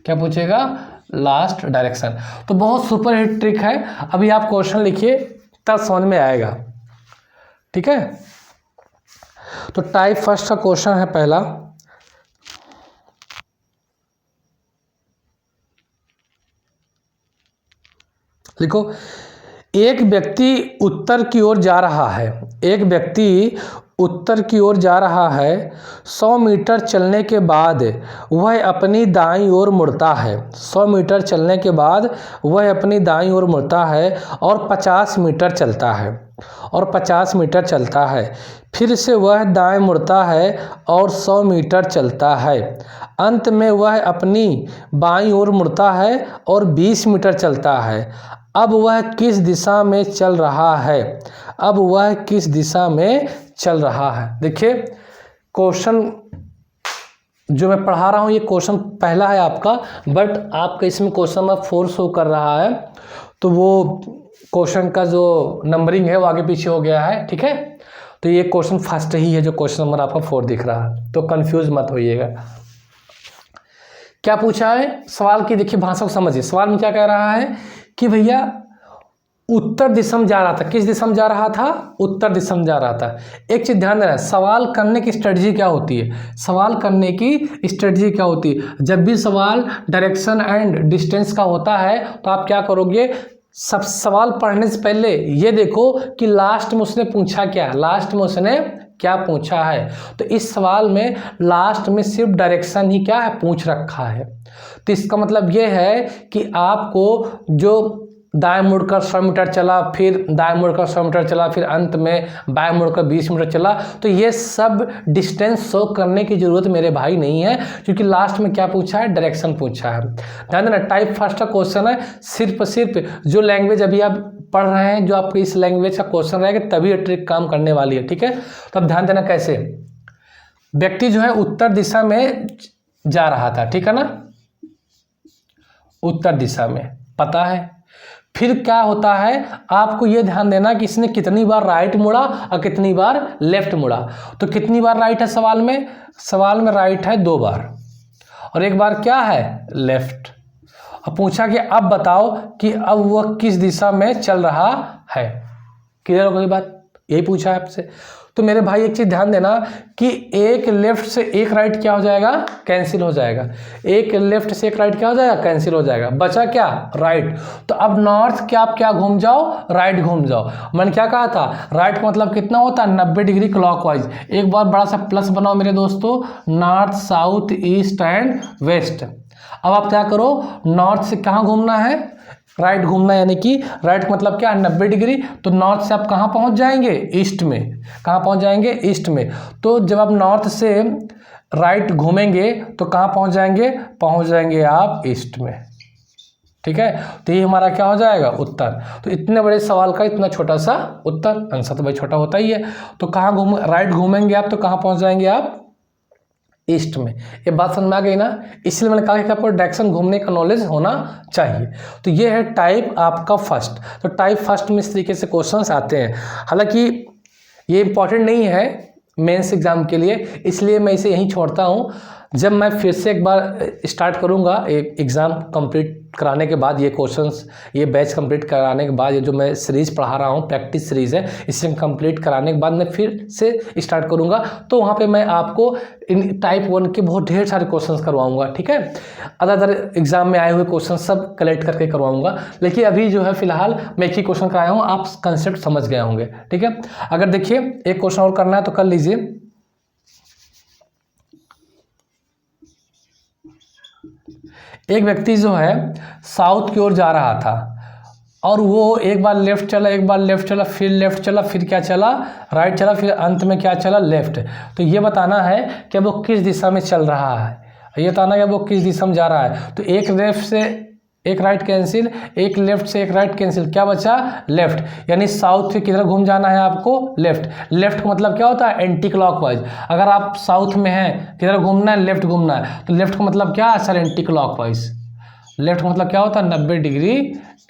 क्या पूछेगा, लास्ट डायरेक्शन। तो बहुत सुपर हिट ट्रिक है, अभी आप क्वेश्चन लिखिए तब समझ में आएगा। ठीक है, तो टाइप फर्स्ट का क्वेश्चन है पहला, लिखो। एक व्यक्ति उत्तर की ओर जा रहा है, एक व्यक्ति उत्तर की ओर जा रहा है। 100 मीटर चलने के बाद वह अपनी दाईं ओर मुड़ता है। 100 मीटर चलने के बाद वह अपनी दाईं ओर मुड़ता है और 50 मीटर चलता है, और 50 मीटर चलता है। फिर से वह दाएं मुड़ता है और 100 मीटर चलता है। अंत में वह अपनी बाईं ओर मुड़ता है और 20 मीटर चलता है। अब वह किस दिशा में चल रहा है, अब वह किस दिशा में चल रहा है। देखिए क्वेश्चन जो मैं पढ़ा रहा हूँ ये क्वेश्चन पहला है आपका, बट आपका इसमें क्वेश्चन नंबर 4 शो कर रहा है, तो वो क्वेश्चन का जो नंबरिंग है वो आगे पीछे हो गया है। ठीक है, तो ये क्वेश्चन फर्स्ट ही है जो क्वेश्चन नंबर आपका 4 दिख रहा है, तो कंफ्यूज मत होइएगा। क्या पूछा है सवाल की, देखिए भाषा को समझिए। सवाल में क्या कह रहा है कि भैया उत्तर दिशा में जा रहा था, किस दिशा में जा रहा था, उत्तर दिशा में जा रहा था। एक चीज ध्यान देना है, सवाल करने की स्ट्रेटजी क्या होती है, सवाल करने की स्ट्रेटजी क्या होती है। जब भी सवाल डायरेक्शन एंड डिस्टेंस का होता है तो आप क्या करोगे, सब सवाल पढ़ने से पहले ये देखो कि लास्ट में उसने पूछा क्या, लास्ट में उसने क्या पूछा है। तो इस सवाल में लास्ट में सिर्फ डायरेक्शन ही क्या है, पूछ रखा है। तो इसका मतलब ये है कि आपको जो दाएं मुड़कर 100 मीटर चला, फिर दाएं मुड़कर 100 मीटर चला, फिर अंत में बाएं मुड़कर 20 मीटर चला, तो ये सब डिस्टेंस शो करने की जरूरत मेरे भाई नहीं है, क्योंकि लास्ट में क्या पूछा है, डायरेक्शन पूछा है। ध्यान देना टाइप फर्स्ट का क्वेश्चन है, सिर्फ जो लैंग्वेज अभी आप पढ़ रहे हैं, जो आपके इस लैंग्वेज का क्वेश्चन रहेगा तभी ये ट्रिक काम करने वाली है। ठीक है, तो अब ध्यान देना कैसे, व्यक्ति जो है उत्तर दिशा में जा रहा था, ठीक है ना, उत्तर दिशा में पता है। फिर क्या होता है, आपको यह ध्यान देना कि इसने कितनी बार राइट मुड़ा और कितनी बार लेफ्ट मुड़ा। तो कितनी बार राइट है सवाल में राइट है 2 बार और 1 बार क्या है, लेफ्ट। अब पूछा कि अब बताओ कि अब वह किस दिशा में चल रहा है। क्लियर हो गई बात, यही पूछा है आपसे। तो मेरे भाई एक चीज ध्यान देना कि एक लेफ्ट से एक राइट क्या हो जाएगा, कैंसिल हो जाएगा। एक लेफ्ट से एक राइट क्या हो जाएगा, कैंसिल हो जाएगा। बचा क्या, राइट। तो अब नॉर्थ क्या आप क्या घूम जाओ, राइट घूम जाओ। मैंने क्या कहा था, राइट का मतलब कितना होता है, 90 डिग्री क्लॉकवाइज। एक बार बड़ा सा प्लस बनाओ मेरे दोस्तों, north south east and west. अब आप क्या करो, नॉर्थ से कहाँ घूमना है, राइट घूमना, यानी कि राइट मतलब क्या है, 90 डिग्री। तो नॉर्थ से आप कहाँ पहुँच जाएंगे, ईस्ट में। कहाँ पहुँच जाएंगे, ईस्ट में। तो जब आप नॉर्थ से राइट घूमेंगे तो कहाँ पहुँच जाएंगे आप ईस्ट में। ठीक है, तो ये हमारा क्या हो जाएगा, उत्तर। तो इतने बड़े सवाल का इतना छोटा सा उत्तर, आंसर तो भाई छोटा होता ही है। तो कहाँ राइट घूमेंगे आप तो कहाँ पहुँच जाएंगे आप, ईस्ट में। ये बात समझ में आ गई ना, इसलिए मैंने कहा कि आपको डायरेक्शन घूमने का नॉलेज होना चाहिए। तो ये है टाइप आपका फर्स्ट। तो टाइप फर्स्ट में इस तरीके से क्वेश्चंस आते हैं। हालांकि ये इंपॉर्टेंट नहीं है मेंस एग्जाम के लिए, इसलिए मैं इसे यहीं छोड़ता हूँ। जब मैं फिर से एक बार स्टार्ट करूँगा एक एग्ज़ाम कंप्लीट कराने के बाद, ये क्वेश्चंस, ये बैच कंप्लीट कराने के बाद, ये जो मैं सीरीज़ पढ़ा रहा हूँ प्रैक्टिस सीरीज़ है, इसे कंप्लीट कराने के बाद मैं फिर से स्टार्ट करूँगा। तो वहाँ पे मैं आपको इन टाइप 1 के बहुत ढेर सारे क्वेश्चंस करवाऊँगा, ठीक है। अदर एग्जाम में आए हुए क्वेश्चन सब कलेक्ट करके करवाऊँगा, लेकिन अभी जो है फिलहाल मैं एक ही क्वेश्चन कराया हूँ, आप कंसेप्ट समझ गए होंगे, ठीक है। अगर देखिए एक क्वेश्चन और करना है तो कर लीजिए। एक व्यक्ति जो है साउथ की ओर जा रहा था और वो एक बार लेफ्ट चला, एक बार लेफ्ट चला, फिर लेफ्ट चला, फिर क्या चला, राइट चला, फिर अंत में क्या चला, लेफ्ट। तो ये बताना है कि वो किस दिशा में चल रहा है, ये बताना है कि वो किस दिशा में जा रहा है। तो एक लेफ्ट से एक राइट कैंसिल, एक लेफ्ट से एक राइट कैंसिल, क्या बचा, लेफ्ट। यानी साउथ से किधर घूम जाना है आपको, लेफ्ट। लेफ्ट का मतलब क्या होता है, एंटी क्लॉकवाइज। अगर आप साउथ में हैं, किधर घूमना है, लेफ्ट घूमना है, तो लेफ्ट का मतलब क्या है सर, एंटी क्लॉकवाइज। लेफ्ट का मतलब क्या होता है, 90 डिग्री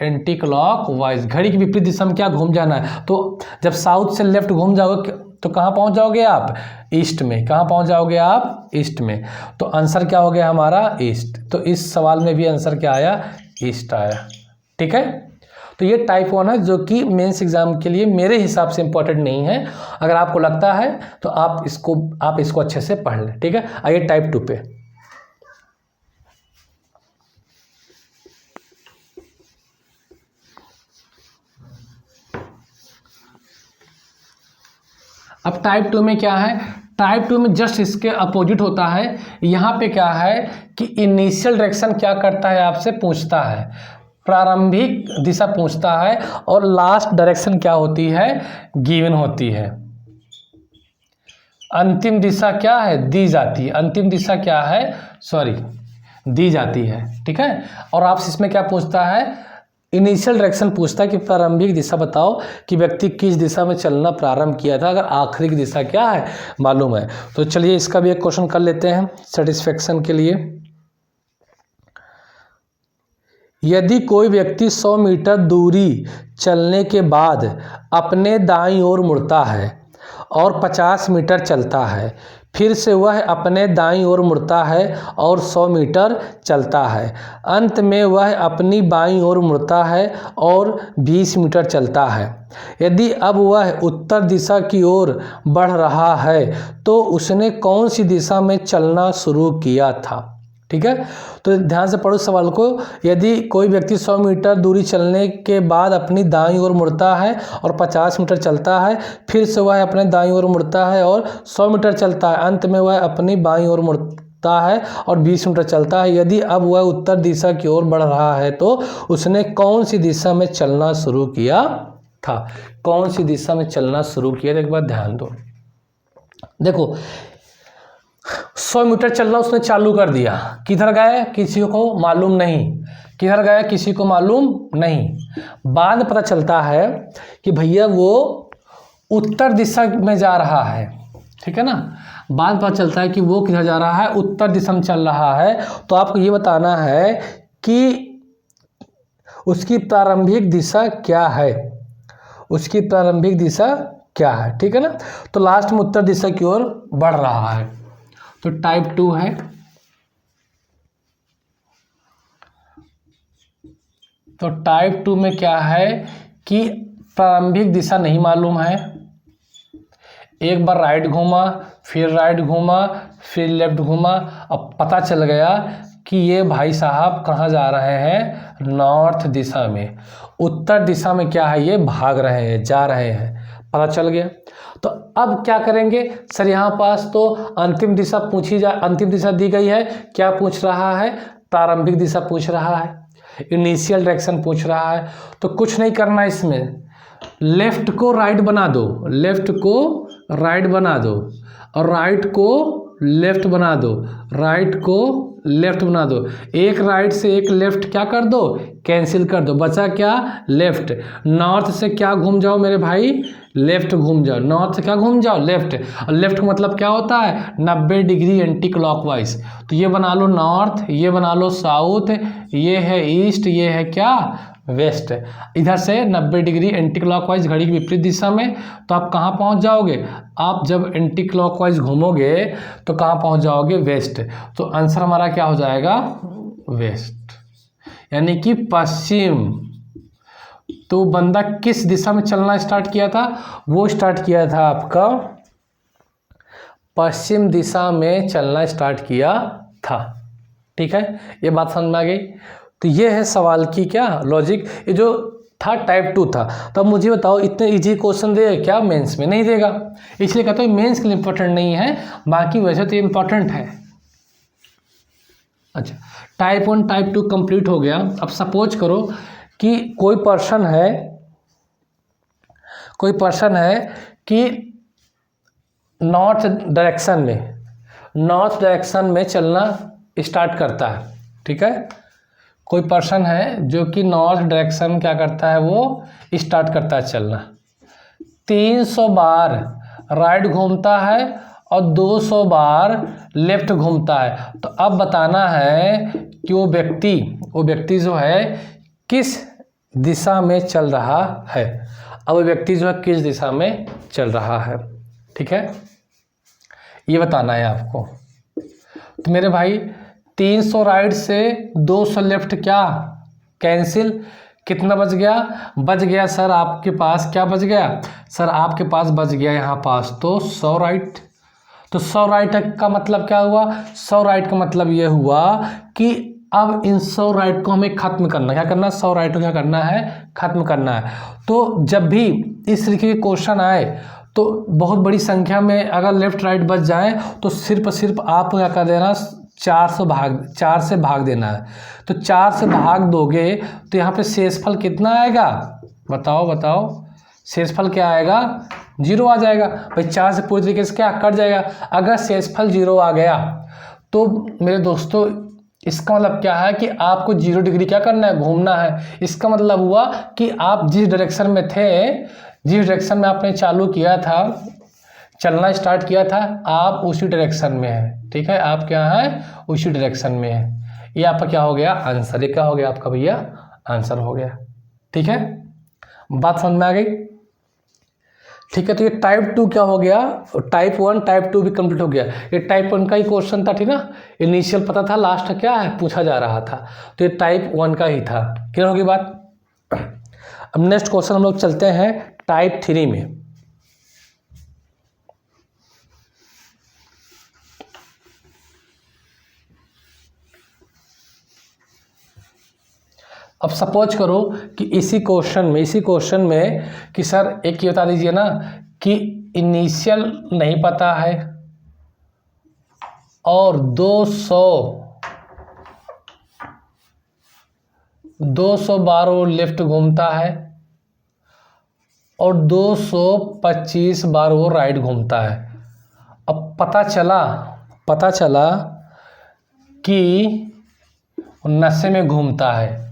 एंटी क्लॉकवाइज, घड़ी की विपरीत दिशा में क्या घूम जाना है। तो जब साउथ से लेफ्ट घूम जाओगे तो कहाँ पहुँच जाओगे आप, ईस्ट में। कहाँ पहुँच जाओगे आप, ईस्ट में। तो आंसर क्या हो गया हमारा, ईस्ट। तो इस सवाल में भी आंसर क्या आया, ईस्ट आया, ठीक है। तो ये टाइप 1 है जो कि मेंस एग्जाम के लिए मेरे हिसाब से इंपॉर्टेंट नहीं है। अगर आपको लगता है तो आप इसको अच्छे से पढ़ लें, ठीक है। आइए टाइप 2 पे। अब टाइप 2 में क्या है, टाइप 2 में जस्ट इसके अपोजिट होता है। यहाँ पे क्या है कि इनिशियल डायरेक्शन क्या करता है, आपसे पूछता है, प्रारंभिक दिशा पूछता है, और लास्ट डायरेक्शन क्या होती है, गिवन होती है। अंतिम दिशा क्या है, दी जाती है। अंतिम दिशा क्या है, सॉरी, दी जाती है, ठीक है। और आपसे इसमें क्या पूछता है, इनिशियल डायरेक्शन पूछता है कि प्रारंभिक दिशा बताओ कि व्यक्ति किस दिशा में चलना प्रारंभ किया था, अगर आखिरी की दिशा क्या है मालूम है। तो चलिए इसका भी एक क्वेश्चन कर लेते हैं सेटिस्फेक्शन के लिए। यदि कोई व्यक्ति 100 मीटर दूरी चलने के बाद अपने दाईं ओर मुड़ता है और 50 मीटर चलता है, फिर से वह अपने दाईं ओर मुड़ता है और 100 मीटर चलता है, अंत में वह अपनी बाईं ओर मुड़ता है और 20 मीटर चलता है। यदि अब वह उत्तर दिशा की ओर बढ़ रहा है तो उसने कौन सी दिशा में चलना शुरू किया था, ठीक है। तो ध्यान से पढ़ो सवाल को। यदि कोई व्यक्ति 100 मीटर दूरी चलने के बाद अपनी दाईं ओर मुड़ता है और 50 मीटर चलता है, फिर से वह अपने दाईं ओर मुड़ता है और 100 मीटर चलता है, अंत में वह अपनी बाईं ओर मुड़ता है और 20 मीटर चलता है। यदि अब वह उत्तर दिशा की ओर बढ़ रहा है तो उसने कौन सी दिशा में चलना शुरू किया था, कौन सी दिशा में चलना शुरू किया था, एक बार ध्यान दो। देखो 100 मीटर चलना उसने चालू कर दिया, किधर गए किसी को मालूम नहीं, किधर गए किसी को मालूम नहीं। बाद में पता चलता है कि भैया वो उत्तर दिशा में जा रहा है, ठीक है ना। बाद में पता चलता है कि वो किधर जा रहा है, उत्तर दिशा में चल रहा है। तो आपको ये बताना है कि उसकी प्रारंभिक दिशा क्या है, उसकी प्रारंभिक दिशा क्या है, ठीक है ना। तो लास्ट में उत्तर दिशा की ओर बढ़ रहा है, तो टाइप 2 है। तो टाइप 2 में क्या है कि प्रारंभिक दिशा नहीं मालूम है, एक बार राइट घूमा, फिर राइट घूमा, फिर लेफ्ट घूमा, अब पता चल गया कि ये भाई साहब कहाँ जा रहे हैं, नॉर्थ दिशा में। उत्तर दिशा में क्या है, ये भाग रहे हैं, जा रहे हैं, पता चल गया। तो अब क्या करेंगे सर, यहाँ पास तो अंतिम दिशा पूछी जा, अंतिम दिशा दी गई है, क्या पूछ रहा है, प्रारंभिक दिशा पूछ रहा है, इनिशियल डायरेक्शन पूछ रहा है। तो कुछ नहीं करना इसमें, लेफ्ट को राइट बना दो, लेफ्ट को राइट बना दो, और राइट को लेफ्ट बना दो, राइट को लेफ्ट बना दो, एक राइट से एक लेफ्ट क्या कर दो, कैंसिल कर दो, बचा क्या, लेफ्ट। नॉर्थ से क्या घूम जाओ मेरे भाई, लेफ्ट घूम जाओ, नॉर्थ से क्या घूम जाओ, लेफ्ट। और लेफ्ट का मतलब क्या होता है, 90 डिग्री एंटी क्लॉकवाइज। तो ये बना लो नॉर्थ, ये बना लो साउथ, ये है ईस्ट, ये है क्या, वेस्ट। इधर से 90 डिग्री एंटी क्लॉकवाइज घड़ी की विपरीत दिशा में, तो आप कहाँ पहुँच जाओगे, आप जब एंटी क्लॉकवाइज घूमोगे तो कहाँ पहुँच जाओगे, वेस्ट। तो आंसर हमारा क्या हो जाएगा, वेस्ट, यानी कि पश्चिम। तो बंदा किस दिशा में चलना स्टार्ट किया था, वो स्टार्ट किया था आपका पश्चिम दिशा में चलना स्टार्ट किया था। ठीक है, ये बात समझ में आ गई। तो ये है सवाल की क्या लॉजिक। ये जो था टाइप 2 था। तो अब मुझे बताओ इतने इजी क्वेश्चन देगा क्या, मेंस में नहीं देगा, इसलिए कहता हूँ मेंस के लिए इंपॉर्टेंट नहीं है, बाकी वैसे तो ये इंपॉर्टेंट है। अच्छा, टाइप 1 टाइप 2 कंप्लीट हो गया। अब सपोज करो कि कोई पर्सन है कि नॉर्थ डायरेक्शन में चलना स्टार्ट करता है। ठीक है, कोई पर्सन है जो कि नॉर्थ डायरेक्शन क्या करता है, वो स्टार्ट करता है चलना। 300 बार राइट घूमता है और 200 बार लेफ्ट घूमता है। तो अब बताना है कि वो व्यक्ति जो है किस दिशा में चल रहा है। अब वो व्यक्ति जो है किस दिशा में चल रहा है, ठीक है, ये बताना है आपको। तो मेरे भाई 300 राइट से 200 लेफ्ट क्या कैंसिल, कितना बच गया सर आपके पास, क्या बच गया सर आपके पास, बच गया यहाँ पास तो 100 राइट। तो 100 राइट का मतलब क्या हुआ, 100 राइट का मतलब ये हुआ कि अब इन 100 राइट को हमें खत्म करना, क्या करना, 100 राइट को क्या करना है, खत्म करना है। तो जब भी इस तरीके के क्वेश्चन आए तो बहुत बड़ी संख्या में अगर लेफ्ट राइट बच जाए तो सिर्फ आप क्या कर देना, 4 से भाग देना है। तो 4 से भाग दोगे तो यहाँ पे शेषफल कितना आएगा, बताओ शेषफल क्या आएगा, 0 आ जाएगा भाई। 4 से पूरी तरीके से क्या कट जाएगा। अगर शेषफल 0 आ गया तो मेरे दोस्तों इसका मतलब क्या है कि आपको 0 डिग्री क्या करना है, घूमना है। इसका मतलब हुआ कि आप जिस डायरेक्शन में थे, जिस डायरेक्शन में आपने चालू किया था, चलना स्टार्ट किया था, आप उसी डायरेक्शन में हैं। ठीक है, आप क्या हैं, उसी डायरेक्शन में हैं। ये आपका क्या हो गया, आंसर। ये क्या हो गया आपका भैया, आंसर हो गया। ठीक है, बात समझ में आ गई। ठीक है, तो ये टाइप 2 क्या हो गया, टाइप 1 टाइप 2 भी कंप्लीट हो गया। ये टाइप 1 का ही क्वेश्चन था, ठीक ना, इनिशियल पता था, लास्ट क्या है पूछा जा रहा था, तो ये टाइप 1 का ही था। क्लियर होगी बात। अब नेक्स्ट क्वेश्चन हम लोग चलते हैं टाइप 3 में। अब सपोज करो कि इसी क्वेश्चन में कि सर एक ये बता दीजिए ना कि इनिशियल नहीं पता है और 200 बार वो लेफ्ट घूमता है और 225 बार वो राइट घूमता है। अब पता चला कि नशे में घूमता है,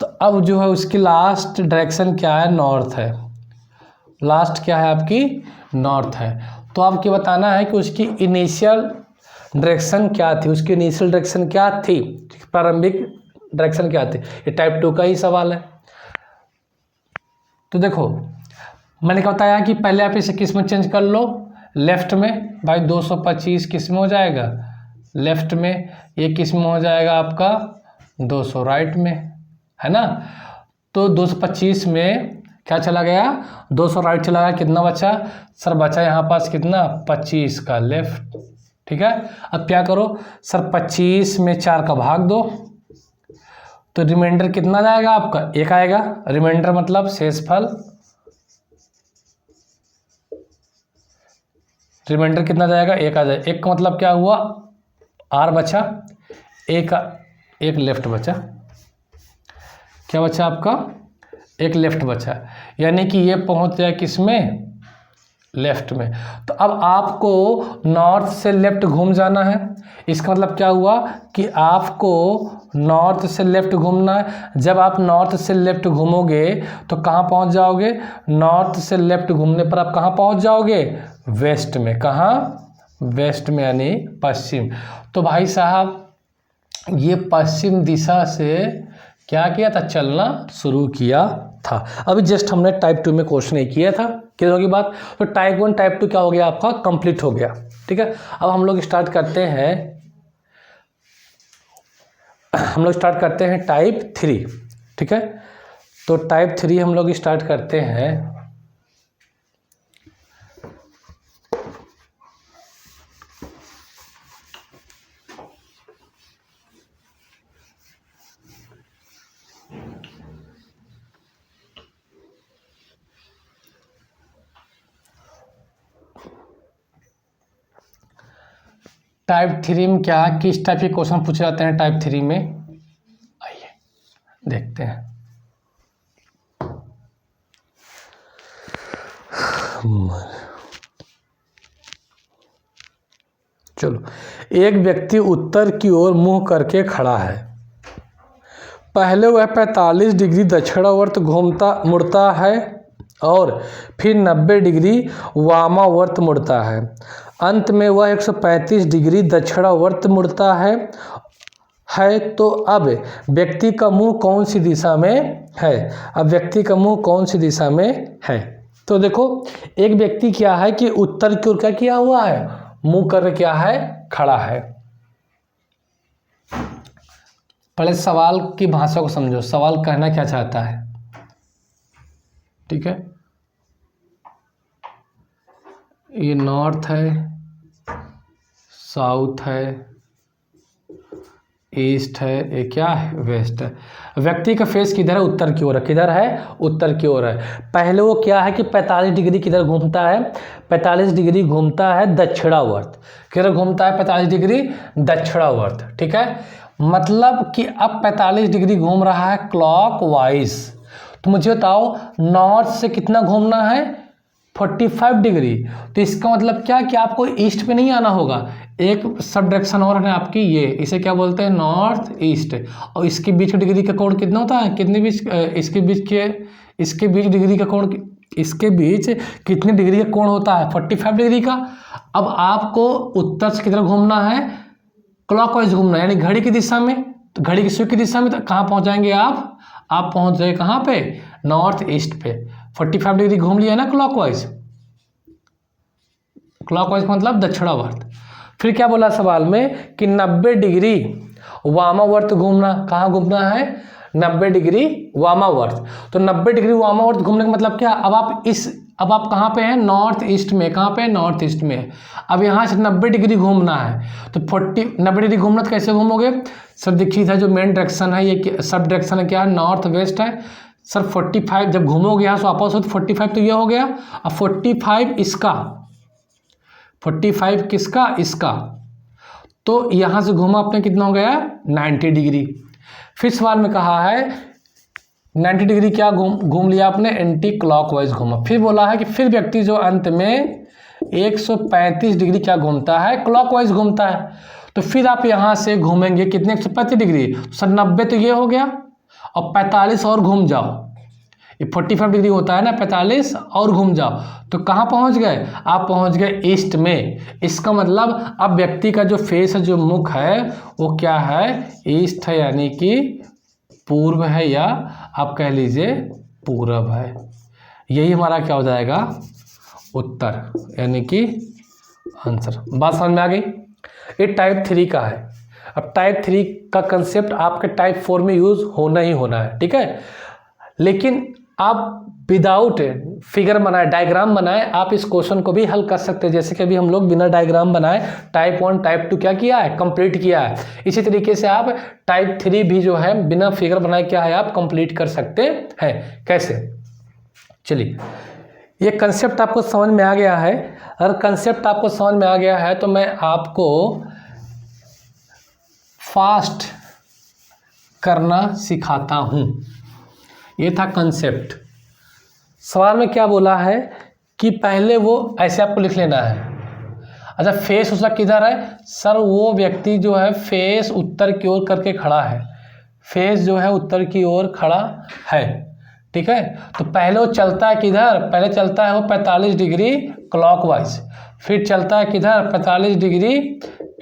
तो अब जो है उसकी लास्ट डायरेक्शन क्या है, नॉर्थ है। लास्ट क्या है आपकी, नॉर्थ है। तो आपको बताना है कि उसकी इनिशियल डायरेक्शन क्या थी, प्रारंभिक डायरेक्शन क्या थी। ये टाइप 2 का ही सवाल है। तो देखो मैंने क्या बताया कि पहले आप इसे किस में चेंज कर लो, लेफ्ट में। भाई 225 किस में हो जाएगा, लेफ्ट में। ये किस में हो जाएगा आपका, 200 राइट में, है ना। तो 225 में क्या चला गया, 200 राइट चला गया, कितना बचा सर, बचा यहाँ पास कितना, 25 का लेफ्ट। ठीक है, अब क्या करो सर, 25 में 4 का भाग दो, तो रिमाइंडर कितना जाएगा आपका, 1 आएगा। रिमाइंडर मतलब शेषफल, रिमाइंडर कितना जाएगा, 1 आ जाएगा। 1 का मतलब क्या हुआ, R बचा, एक लेफ्ट बचा। क्या बचा आपका, 1 लेफ्ट बचा, यानी कि ये पहुंच जाए किस में, लेफ्ट में। तो अब आपको नॉर्थ से लेफ्ट घूम जाना है। इसका मतलब क्या हुआ कि आपको नॉर्थ से लेफ्ट घूमना है। जब आप नॉर्थ से लेफ्ट घूमोगे तो कहाँ पहुँच जाओगे? नॉर्थ से लेफ्ट घूमने पर आप कहाँ पहुँच जाओगे? वेस्ट में। कहाँ? वेस्ट में, यानी पश्चिम। तो भाई साहब ये पश्चिम दिशा से क्या किया था? चलना शुरू किया था। अभी जस्ट हमने टाइप 2 में क्वेश्चन एक किया था, क्लियर होगी बात। तो टाइप 1 टाइप 2 क्या हो गया आपका? कंप्लीट हो गया। ठीक है, अब हम लोग स्टार्ट करते हैं टाइप 3। ठीक है, तो टाइप 3 हम लोग स्टार्ट करते हैं। टाइप 3 में क्या, किस टाइप के क्वेश्चन पूछे जाते हैं टाइप 3 में? आइए देखते हैं। चलो, एक व्यक्ति उत्तर की ओर मुंह करके खड़ा है। पहले वह 45 डिग्री दक्षिणावर्त मुड़ता है और फिर 90 डिग्री वामावर्त मुड़ता है। अंत में वह 135 डिग्री दक्षिणावर्त मुड़ता है। तो अब व्यक्ति का मुंह कौन सी दिशा में है? अब व्यक्ति का मुंह कौन सी दिशा में है? तो देखो, एक व्यक्ति क्या है कि उत्तर की ओर क्या किया हुआ है? मुंह कर क्या है? खड़ा है। पहले सवाल की भाषा को समझो, सवाल कहना क्या चाहता है। ठीक है, ये नॉर्थ है, साउथ है, ईस्ट है, ये क्या है? वेस्ट है। व्यक्ति का फेस किधर है? उत्तर की ओर है। किधर है? उत्तर की ओर है। पहले वो क्या है कि 45 डिग्री किधर घूमता है? 45 डिग्री घूमता है दक्षिणावर्त। किधर घूमता है? 45 डिग्री दक्षिणावर्त। ठीक है, मतलब कि अब 45 डिग्री घूम रहा है क्लॉकवाइज। तो मुझे बताओ नॉर्थ से कितना घूमना है? 45 डिग्री। तो इसका मतलब क्या कि आपको ईस्ट पे नहीं आना होगा। एक सब डायरेक्शन और है आपकी, ये इसे क्या बोलते हैं? North east. और इसके बीच का डिग्री का कोण कितना होता है? कितने बीच इसके बीच डिग्री का कोण, इसके बीच कितने डिग्री का कोण होता है? 45 डिग्री का। अब आपको उत्तर से किधर घूमना है? क्लॉकवाइज घूमना है, यानी घड़ी की दिशा में। तो घड़ी की सुई की दिशा में तो कहाँ पहुँच जाएंगे आप? आप पहुँच जाए कहाँ पे? नॉर्थ ईस्ट पे। 45 डिग्री घूम लिया ना क्लॉकवाइज। क्लॉकवाइज मतलब दक्षिणावर्त। फिर क्या बोला सवाल में कि 90 डिग्री वामावर्त घूमना। कहाँ घूमना है? 90 डिग्री वामावर्त। तो 90 डिग्री वामावर्त घूमने का मतलब क्या? अब आप कहाँ पे हैं? नॉर्थ ईस्ट में। कहाँ पे? नॉर्थ ईस्ट में। अब यहाँ से 90 डिग्री घूमना है। तो 90 डिग्री घूमना तो कैसे घूमोगे सर? देखिए था जो मेन डायरेक्शन है, ये सब डायरेक्शन है क्या? नॉर्थ वेस्ट है सर। 45 जब घूमोगे यहाँ से वापस हो तो 45 तो ये हो गया। अब 45 इसका, 45 किसका? इसका। तो यहाँ से घूमा आपने, कितना हो गया? 90 डिग्री। फिर सवाल में कहा है 90 डिग्री क्या घूम लिया आपने? एंटी क्लॉकवाइज घूमा। फिर बोला है कि फिर व्यक्ति जो अंत में 135 डिग्री क्या घूमता है? क्लॉकवाइज घूमता है। तो फिर आप यहाँ से घूमेंगे कितने? 135 डिग्री। सर 90 तो ये हो गया, और 45 और घूम जाओ। ये 45 डिग्री होता है ना, 45 और घूम जाओ। तो कहाँ पहुँच गए? आप पहुँच गए ईस्ट में। इसका मतलब अब व्यक्ति का जो फेस है, जो मुख है, वो क्या है? ईस्ट है, यानी कि पूर्व है, या आप कह लीजिए पूरब है। यही हमारा क्या हो जाएगा? उत्तर, यानी कि आंसर। बात समझ में आ गई? ये टाइप 3 का है। अब टाइप 3 का कंसेप्ट आपके टाइप 4 में यूज होना ही होना है। ठीक है, लेकिन आप विदाउट फिगर बनाए, डायग्राम बनाए, आप इस क्वेश्चन को भी हल कर सकते हैं। जैसे कि अभी हम लोग बिना डायग्राम बनाए टाइप 1 टाइप 2 क्या किया है? कंप्लीट किया है। इसी तरीके से आप टाइप 3 भी जो है बिना फिगर बनाए क्या है? आप कंप्लीट कर सकते हैं। कैसे? चलिए, ये कंसेप्ट आपको समझ में आ गया है। अगर कंसेप्ट आपको समझ में आ गया है तो मैं आपको फास्ट करना सिखाता हूँ। ये था कंसेप्ट। सवाल में क्या बोला है कि पहले वो ऐसे आपको लिख लेना है। अच्छा, फेस उसका किधर है सर? वो व्यक्ति जो है फेस उत्तर की ओर करके खड़ा है, फेस जो है उत्तर की ओर खड़ा है, ठीक है। तो पहले वो चलता है किधर? पहले चलता है वो 45 डिग्री क्लॉकवाइज, फिर चलता है किधर? 45 डिग्री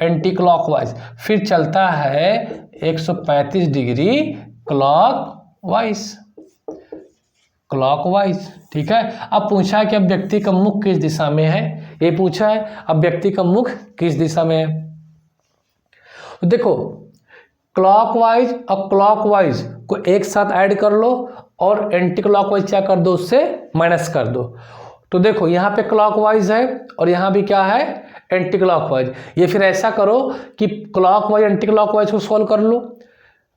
एंटी क्लॉकवाइज, फिर चलता है 135 डिग्री क्लॉकवाइज, क्लॉकवाइज, ठीक है। अब पूछा है कि अब व्यक्ति का मुख किस दिशा में है, ये पूछा है अब व्यक्ति का मुख किस दिशा में है। तो देखो, क्लॉकवाइज और क्लॉकवाइज को एक साथ ऐड कर लो और एंटी क्लॉकवाइज क्या कर दो? उससे माइनस कर दो। तो देखो यहाँ पे क्लॉकवाइज है और यहाँ भी क्या है? Anti clockwise. ये फिर ऐसा करो कि क्लॉकवाइज एंटी क्लॉकवाइज को सॉल्व कर लो।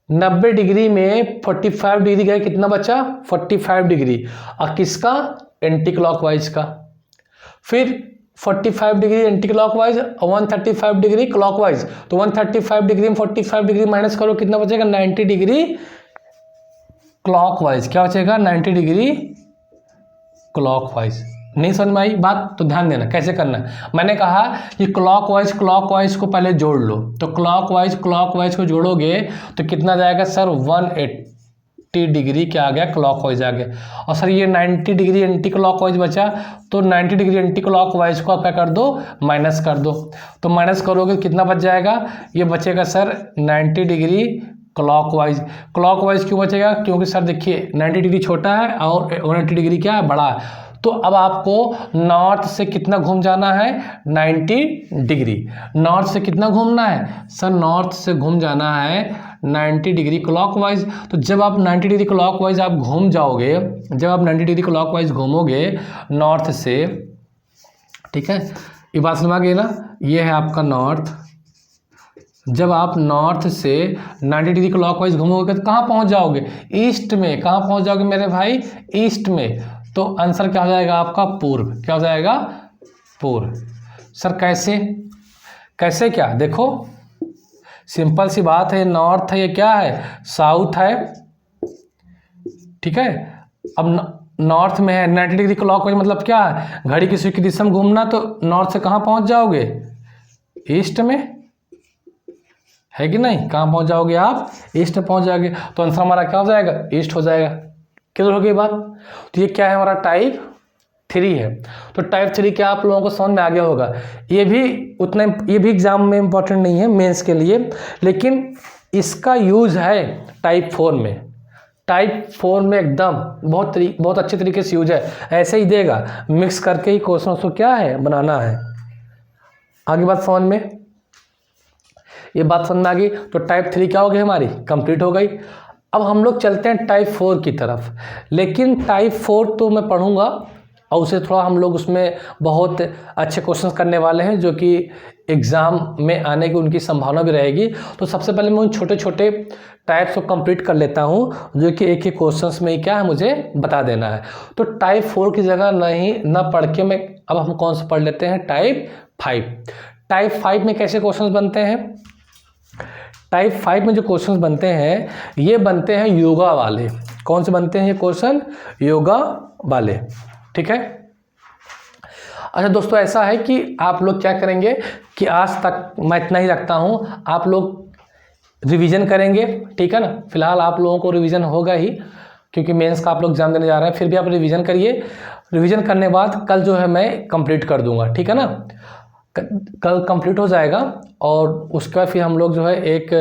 90 डिग्री में 45 डिग्री गए, कितना बचा? 45 डिग्री, और किसका? एंटी क्लॉकवाइज का। फिर 45 डिग्री एंटी क्लॉकवाइज और 135 डिग्री क्लॉकवाइज, तो 135 डिग्री में 45 डिग्री माइनस करो, कितना बचेगा? 90 डिग्री क्लॉकवाइज। क्या बचेगा? 90 डिग्री क्लॉकवाइज। नहीं समझ में आई बात? तो ध्यान देना कैसे करना है। मैंने कहा कि क्लॉकवाइज क्लॉकवाइज को पहले जोड़ लो, तो क्लॉकवाइज क्लॉकवाइज को जोड़ोगे तो कितना जाएगा सर? 180 डिग्री क्या आ गया? क्लॉकवाइज आ गया। और सर ये 90 डिग्री एंटी क्लॉकवाइज बचा, तो 90 डिग्री एंटी क्लॉकवाइज को आप क्या कर दो? माइनस कर दो। तो माइनस करोगे कितना बच जाएगा? ये बचेगा सर 90 डिग्री क्लॉकवाइज। क्लॉकवाइज क्यों बचेगा? क्योंकि सर देखिए 90 डिग्री छोटा है और 180 डिग्री क्या है? बड़ा है। तो अब आपको नॉर्थ से कितना घूम जाना है? 90 डिग्री। नॉर्थ से कितना घूमना है सर? नॉर्थ से घूम जाना है 90 डिग्री क्लॉकवाइज। तो जब आप 90 डिग्री क्लॉकवाइज आप घूम जाओगे, जब आप 90 डिग्री क्लॉकवाइज घूमोगे नॉर्थ से, ठीक है, ये बात समझ गए ना? ये है आपका नॉर्थ। जब आप नॉर्थ से 90 डिग्री क्लॉकवाइज घूमोगे तो कहाँ पहुँच जाओगे? ईस्ट में। कहाँ पहुँच जाओगे मेरे भाई? ईस्ट में। तो आंसर क्या हो जाएगा आपका? पूर्व। क्या हो जाएगा? पूर्व। सर कैसे? कैसे क्या? देखो सिंपल सी बात है, नॉर्थ है, ये क्या है? साउथ है, ठीक है। अब नॉर्थ में है 90 डिग्री क्लॉकवाइज, मतलब क्या है? घड़ी किसी की दिशा में घूमना, तो नॉर्थ से कहाँ पहुँच जाओगे? ईस्ट में, है कि नहीं? कहाँ पहुँच जाओगे आप? ईस्ट में पहुँच जाओगे। तो आंसर हमारा क्या हो जाएगा? ईस्ट हो जाएगा। क्लियर हो गई बात? तो ये क्या है? हमारा टाइप 3 है। तो टाइप 3 क्या आप लोगों को समझ में आ गया होगा? ये भी एग्जाम में इंपॉर्टेंट नहीं है मेंस के लिए, लेकिन इसका यूज है टाइप 4 में। टाइप 4 में एकदम बहुत अच्छे तरीके से यूज है। ऐसे ही देगा, मिक्स करके ही क्वेश्चन को क्या है? बनाना है। आगे बात समझ में? ये बात समझ में आ गई। तो टाइप 3 क्या हो गई? हमारी कंप्लीट हो गई। अब हम लोग चलते हैं टाइप 4 की तरफ। लेकिन टाइप 4 तो मैं पढ़ूंगा और उसे थोड़ा हम लोग उसमें बहुत अच्छे क्वेश्चंस करने वाले हैं, जो कि एग्ज़ाम में आने की उनकी संभावना भी रहेगी। तो सबसे पहले मैं उन छोटे छोटे टाइप्स को कंप्लीट कर लेता हूं, जो कि एक एक क्वेश्चंस में क्या है मुझे बता देना है। तो टाइप 4 की जगह ना पढ़ के मैं अब हम कौन सा पढ़ लेते हैं? टाइप 5। टाइप 5 में कैसे क्वेश्चंस बनते हैं? टाइप 5 में जो क्वेश्चंस बनते हैं, ये बनते हैं योगा वाले। कौन से बनते हैं ये क्वेश्चन? योगा वाले, ठीक है। अच्छा दोस्तों, ऐसा है कि आप लोग क्या करेंगे कि आज तक मैं इतना ही रखता हूँ, आप लोग रिवीजन करेंगे, ठीक है ना। फिलहाल आप लोगों को रिवीजन होगा ही, क्योंकि मेंस का आप लोग एग्जाम देने जा रहे हैं। फिर भी आप रिवीजन करिए। रिवीजन करने के बाद कल जो है मैं कंप्लीट कर दूंगा, ठीक है ना। कल कंप्लीट हो जाएगा और उसके बाद फिर हम लोग जो है एक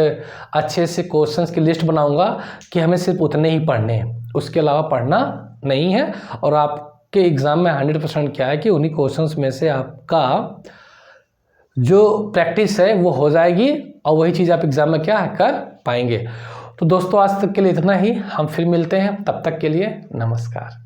अच्छे से क्वेश्चंस की लिस्ट बनाऊंगा कि हमें सिर्फ उतने ही पढ़ने हैं, उसके अलावा पढ़ना नहीं है। और आपके एग्ज़ाम में 100% क्या है कि उन्हीं क्वेश्चंस में से आपका जो प्रैक्टिस है वो हो जाएगी और वही चीज़ आप एग्ज़ाम में क्या है कर पाएंगे। तो दोस्तों आज तक के लिए इतना ही। हम फिर मिलते हैं, तब तक के लिए नमस्कार।